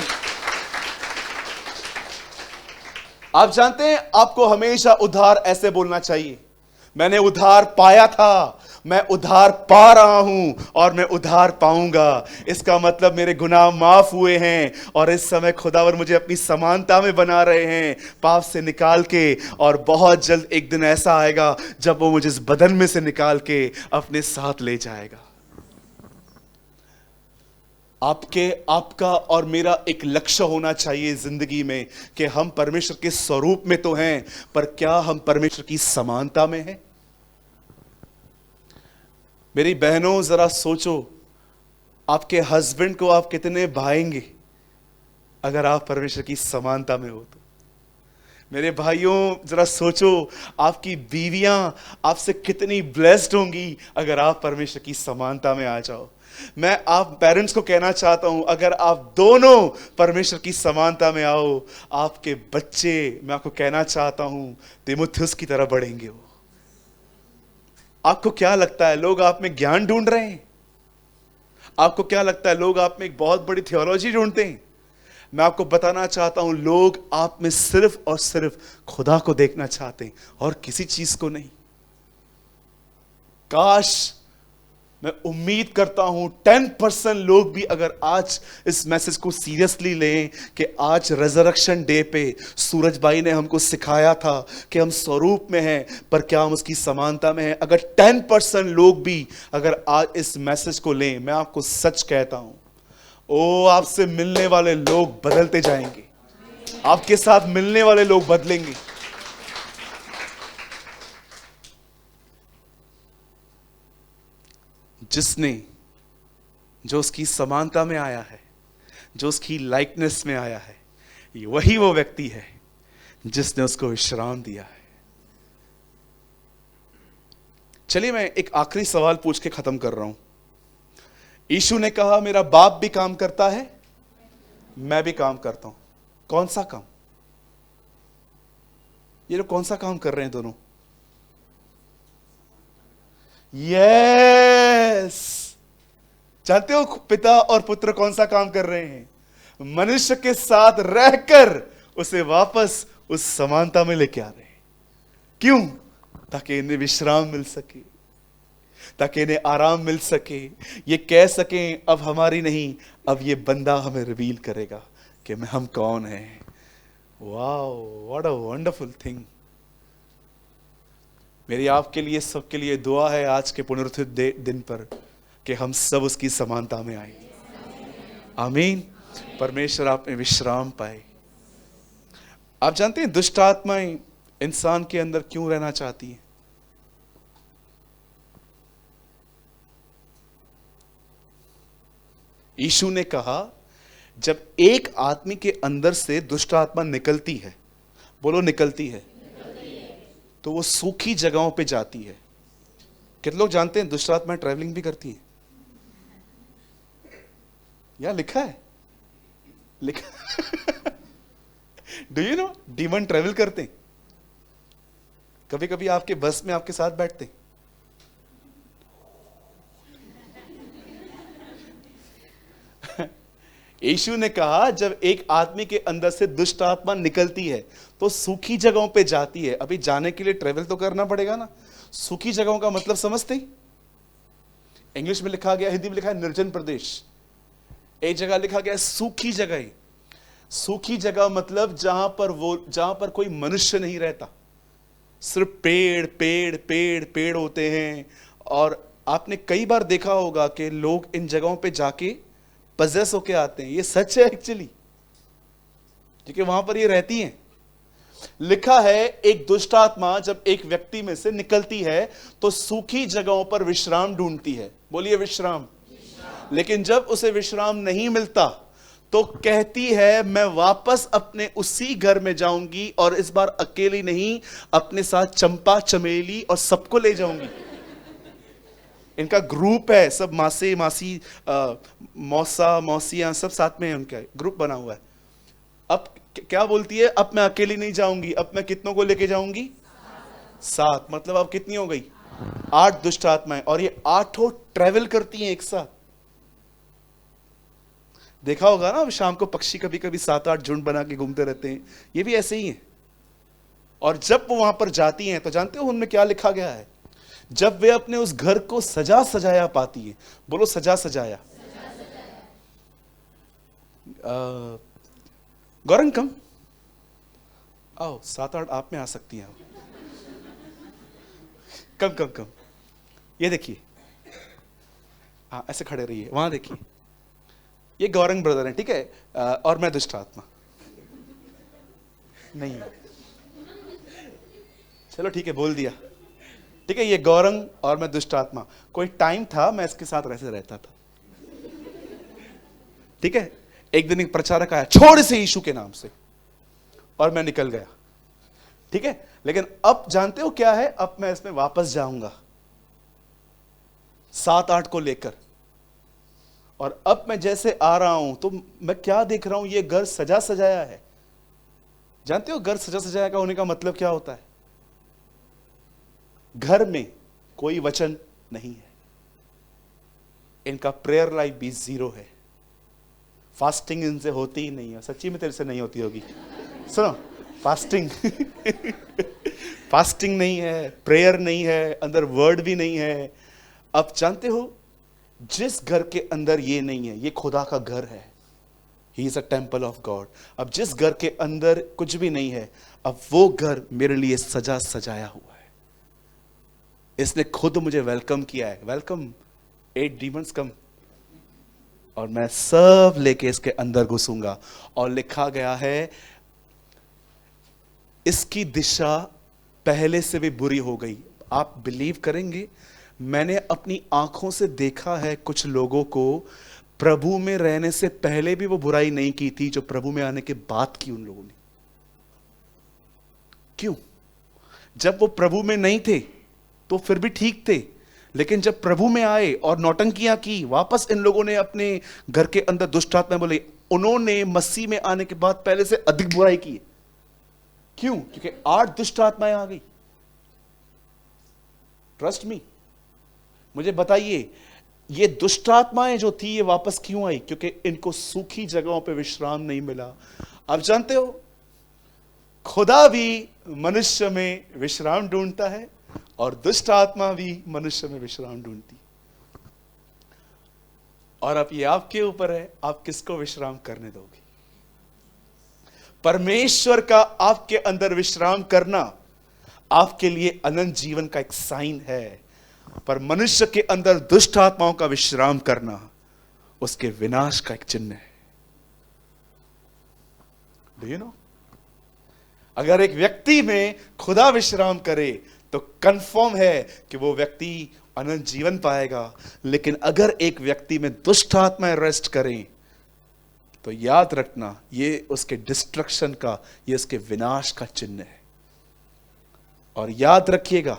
आप जानते हैं, आपको हमेशा उद्धार ऐसे बोलना चाहिए, मैंने उद्धार पाया था, मैं उद्धार पा रहा हूं और मैं उद्धार पाऊंगा। इसका मतलब मेरे गुनाह माफ हुए हैं और इस समय खुदावर मुझे अपनी समानता में बना रहे हैं, पाप से निकाल के। और बहुत जल्द एक दिन ऐसा आएगा जब वो मुझे इस बदन में से निकाल के अपने साथ ले जाएगा। आपका और मेरा एक लक्ष्य होना चाहिए जिंदगी में कि हम परमेश्वर के स्वरूप में तो हैं, पर क्या हम परमेश्वर की समानता में हैं? मेरी बहनों, जरा सोचो, आपके हस्बैंड को आप कितने भाएंगे अगर आप परमेश्वर की समानता में हो तो? मेरे भाइयों, जरा सोचो, आपकी बीवियां आपसे कितनी ब्लेस्ड होंगी अगर आप परमेश्वर की समानता में आ जाओ। मैं आप पेरेंट्स को कहना चाहता हूं, अगर आप दोनों परमेश्वर की समानता में आओ, आपके बच्चे, मैं आपको कहना चाहता हूं, तीमुथियुस की तरह बढ़ेंगे वो। आपको क्या लगता है, लोग आप में ज्ञान ढूंढ रहे हैं? आपको क्या लगता है, लोग आप में एक बहुत बड़ी थियोलॉजी ढूंढते हैं? मैं आपको बताना चाहता हूं, लोग आप में सिर्फ और सिर्फ खुदा को देखना चाहते हैं और किसी चीज को नहीं। काश, मैं उम्मीद करता हूं 10% लोग भी अगर आज इस मैसेज को सीरियसली लें कि आज रेजरेक्शन डे पे सूरज भाई ने हमको सिखाया था कि हम स्वरूप में हैं, पर क्या हम उसकी समानता में हैं। अगर 10% लोग भी अगर आज इस मैसेज को लें, मैं आपको सच कहता हूं, ओ आपसे मिलने वाले लोग बदलते जाएंगे, आपके साथ मिलने वाले लोग बदलेंगे। जिसने, जो उसकी समानता में आया है, जो उसकी लाइकनेस में आया है, वही वो व्यक्ति है जिसने उसको विश्राम दिया है। चलिए, मैं एक आखिरी सवाल पूछ के खत्म कर रहा हूं। यीशु ने कहा, मेरा बाप भी काम करता है, मैं भी काम करता हूं। कौन सा काम? ये लोग कौन सा काम कर रहे हैं दोनों? यस, जानते हो पिता और पुत्र कौन सा काम कर रहे हैं? मनुष्य के साथ रहकर उसे वापस उस समानता में लेके आ रहे हैं। क्यों? ताकि इन्हें विश्राम मिल सके, ताकि इन्हें आराम मिल सके, ये कह सकें अब हमारी नहीं, अब ये बंदा हमें रिवील करेगा कि हम कौन हैं। Wow, what a wonderful thing. मेरी आपके लिए, सबके लिए दुआ है आज के पुनरुत्थित दिन पर कि हम सब उसकी समानता में आए। आमीन। परमेश्वर आप में विश्राम पाए। आप जानते हैं दुष्ट आत्माएं इंसान के अंदर क्यों रहना चाहती हैं? यीशु ने कहा, जब एक आदमी के अंदर से दुष्ट आत्मा निकलती है, बोलो निकलती है, तो वो सूखी जगहों पे जाती है। कितने लोग जानते हैं दुष्ट आत्माएं ट्रैवलिंग भी करती हैं? या लिखा है, लिखा do you know demon travel करते हैं? कभी कभी आपके बस में आपके साथ बैठते हैं। यीशु ने कहा, जब एक आदमी के अंदर से दुष्ट आत्मा निकलती है तो सूखी जगहों पे जाती है। अभी जाने के लिए ट्रेवल तो करना पड़ेगा ना। सूखी जगहों का मतलब समझते ही? इंग्लिश में लिखा गया, हिंदी में लिखा है निर्जन प्रदेश। एक जगह लिखा गया सूखी जगह। सूखी जगह मतलब जहां पर कोई मनुष्य नहीं रहता, सिर्फ पेड़ पेड़ पेड़ पेड़ होते हैं। और आपने कई बार देखा होगा कि लोग इन जगहों पे जाके पजेस होके आते हैं। ये सच है एक्चुअली, क्योंकि वहां पर ये रहती हैं। लिखा है, एक दुष्ट आत्मा जब एक व्यक्ति में से निकलती है तो सूखी जगहों पर विश्राम ढूंढती है। बोलिए विश्राम। लेकिन जब उसे विश्राम नहीं मिलता तो कहती है, मैं वापस अपने उसी घर में जाऊंगी और इस बार अकेली नहीं, अपने साथ चंपा चमेली और सबको ले जाऊंगी। इनका ग्रुप है, सब मासी मौसा मौसियां सब साथ में है, उनका ग्रुप बना हुआ है। अब क्या बोलती है, अब मैं अकेली नहीं जाऊंगी, अब मैं कितनों को लेके जाऊंगी? 7। मतलब अब कितनी हो गई? 8 दुष्ट आत्माएं। और ये 8 ट्रैवल करती हैं एक साथ। देखा होगा ना, शाम को पक्षी कभी कभी 7-8 झुंड बना के घूमते रहते हैं, ये भी ऐसे ही है। और जब वो वहां पर जाती हैं तो जानते हो उनमें क्या लिखा गया है? जब वे अपने उस घर को सजा सजाया पाती हैं, बोलो सजा सजाया। गौरंग कम आओ, 7-8 आप में आ सकती हैं। कम कम कम, ये देखिए, हाँ ऐसे खड़े रहिए, वहां देखिए, ये गौरंग ब्रदर हैं, ठीक है, और मैं दुष्ट आत्मा नहीं, चलो ठीक है बोल दिया, ठीक है, ये गौरंग और मैं दुष्ट आत्मा। कोई टाइम था मैं इसके साथ ऐसे रहता था, ठीक है। एक दिन एक प्रचारक आया, छोड़ इसे यीशु के नाम से, और मैं निकल गया, ठीक है। लेकिन अब जानते हो क्या है, अब मैं इसमें वापस जाऊंगा 7-8 को लेकर, और अब मैं जैसे आ रहा हूं तो मैं क्या देख रहा हूं, ये घर सजा सजाया है। जानते हो घर सजा सजाया का होने का मतलब क्या होता है? घर में कोई वचन नहीं है, इनका प्रेयर लाइफ भी 0 है, फास्टिंग इनसे होती ही नहीं है। सच्ची में तेरे से नहीं होती होगी, सुनो, फास्टिंग फास्टिंग नहीं है, प्रेयर नहीं है, अंदर वर्ड भी नहीं है। अब जानते हो जिस घर के अंदर ये नहीं है, ये खुदा का घर है, he is a temple of God. अब जिस घर के अंदर कुछ भी नहीं है, अब वो घर मेरे लिए सजा सजाया हुआ है, इसने खुद मुझे वेलकम किया है। वेलकम 8 डीमंस कम, और मैं सब लेके इसके अंदर घुसूंगा। और लिखा गया है इसकी दिशा पहले से भी बुरी हो गई। आप बिलीव करेंगे, मैंने अपनी आंखों से देखा है कुछ लोगों को प्रभु में रहने से पहले भी वो बुराई नहीं की थी जो प्रभु में आने के बाद की उन लोगों ने। क्यों? जब वो प्रभु में नहीं थे तो फिर भी ठीक थे, लेकिन जब प्रभु में आए और नौटंकियां की, वापस इन लोगों ने अपने घर के अंदर दुष्ट आत्मा बोले, उन्होंने मसीह में आने के बाद पहले से अधिक बुराई की। क्यों? क्योंकि 8 दुष्ट आत्माएं आ गई। ट्रस्ट मी, मुझे बताइए ये दुष्ट आत्माएं जो थी ये वापस क्यों आई? क्योंकि इनको सूखी जगहों पे विश्राम नहीं मिला। अब जानते हो खुदा भी मनुष्य में विश्राम ढूंढता है और दुष्ट आत्मा भी मनुष्य में विश्राम ढूंढती। और अब ये आपके ऊपर है, आप किसको विश्राम करने दोगे। परमेश्वर का आपके अंदर विश्राम करना आपके लिए अनंत जीवन का एक साइन है, पर मनुष्य के अंदर दुष्ट आत्माओं का विश्राम करना उसके विनाश का एक चिन्ह है। Do you know? अगर एक व्यक्ति में खुदा विश्राम करे तो कंफर्म है कि वो व्यक्ति अनंत जीवन पाएगा, लेकिन अगर एक व्यक्ति में दुष्ट आत्माएं रेस्ट करें तो याद रखना ये उसके डिस्ट्रक्शन का, ये उसके विनाश का चिन्ह है। और याद रखिएगा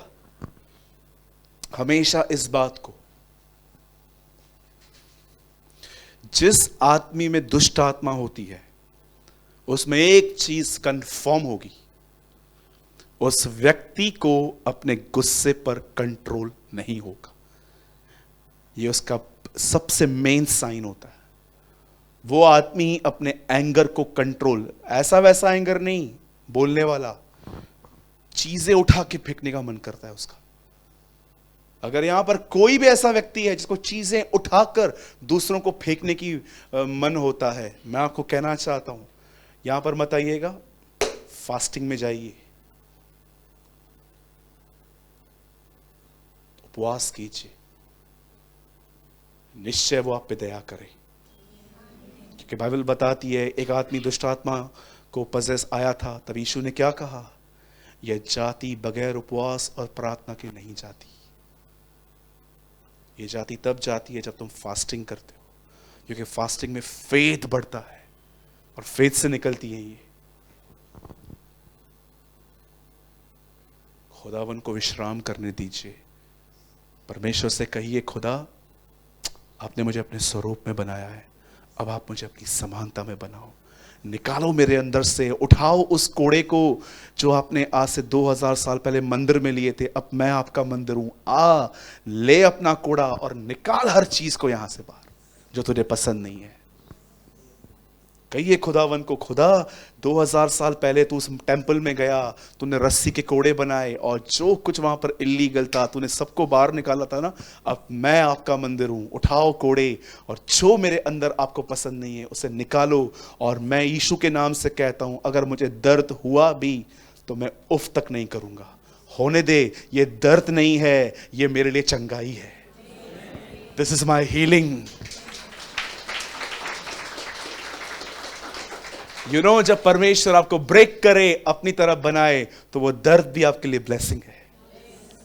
हमेशा इस बात को, जिस आदमी में दुष्ट आत्मा होती है उसमें एक चीज कंफर्म होगी, उस व्यक्ति को अपने गुस्से पर कंट्रोल नहीं होगा। यह उसका सबसे मेन साइन होता है। वो आदमी अपने एंगर को कंट्रोल, ऐसा वैसा एंगर नहीं, बोलने वाला, चीजें उठा के फेंकने का मन करता है उसका। अगर यहां पर कोई भी ऐसा व्यक्ति है जिसको चीजें उठाकर दूसरों को फेंकने की मन होता है, मैं आपको कहना चाहता हूं यहां पर मत आइएगा, फास्टिंग में जाइए, उपवास कीजिए, निश्चय वो आप पे दया करे। क्योंकि बाइबल बताती है एक आदमी दुष्ट आत्मा को पजेस आया था, तब यीशु ने क्या कहा, यह जाति बगैर उपवास और प्रार्थना के नहीं जाती। ये जाति तब जाती है जब तुम फास्टिंग करते हो, क्योंकि फास्टिंग में फेथ बढ़ता है और फेथ से निकलती है ये। खुदावन को विश्राम करने दीजिए। परमेश्वर से कहिए, खुदा आपने मुझे अपने स्वरूप में बनाया है, अब आप मुझे अपनी समानता में बनाओ, निकालो मेरे अंदर से, उठाओ उस कोड़े को जो आपने आज से 2000 साल पहले मंदिर में लिए थे। अब मैं आपका मंदिर हूं, आ ले अपना कोड़ा और निकाल हर चीज को यहां से बाहर जो तुझे पसंद नहीं है। कहिए खुदावन को, खुदा 2000 साल पहले तू उस टेंपल में गया, तूने रस्सी के कोड़े बनाए और जो कुछ वहां पर इल्लीगल था तूने सबको बाहर निकाला था ना। अब मैं आपका मंदिर हूं, उठाओ कोड़े और जो मेरे अंदर आपको पसंद नहीं है उसे निकालो। और मैं यीशु के नाम से कहता हूं, अगर मुझे दर्द हुआ भी तो मैं उफ तक नहीं करूंगा। होने दे, ये दर्द नहीं है, ये मेरे लिए चंगाई है। This is my healing. You know, जब परमेश्वर आपको ब्रेक करे, अपनी तरफ बनाए, तो वो दर्द भी आपके लिए ब्लेसिंग है,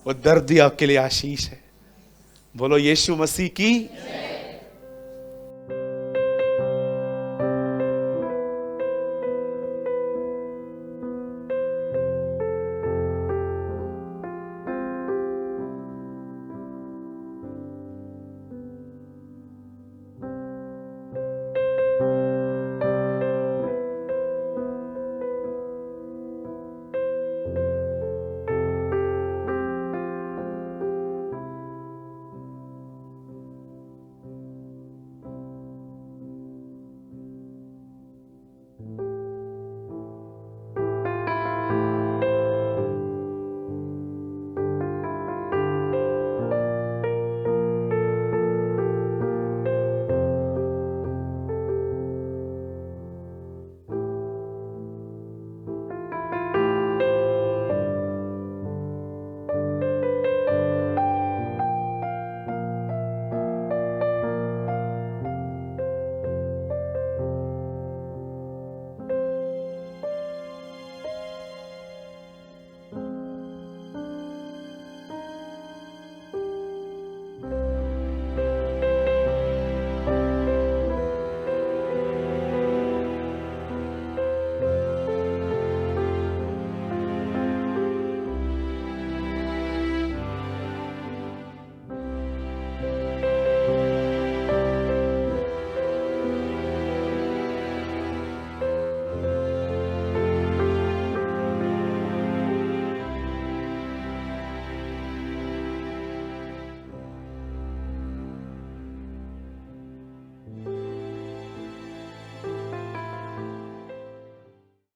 वो दर्द भी आपके लिए आशीष है। बोलो यीशु मसीह की।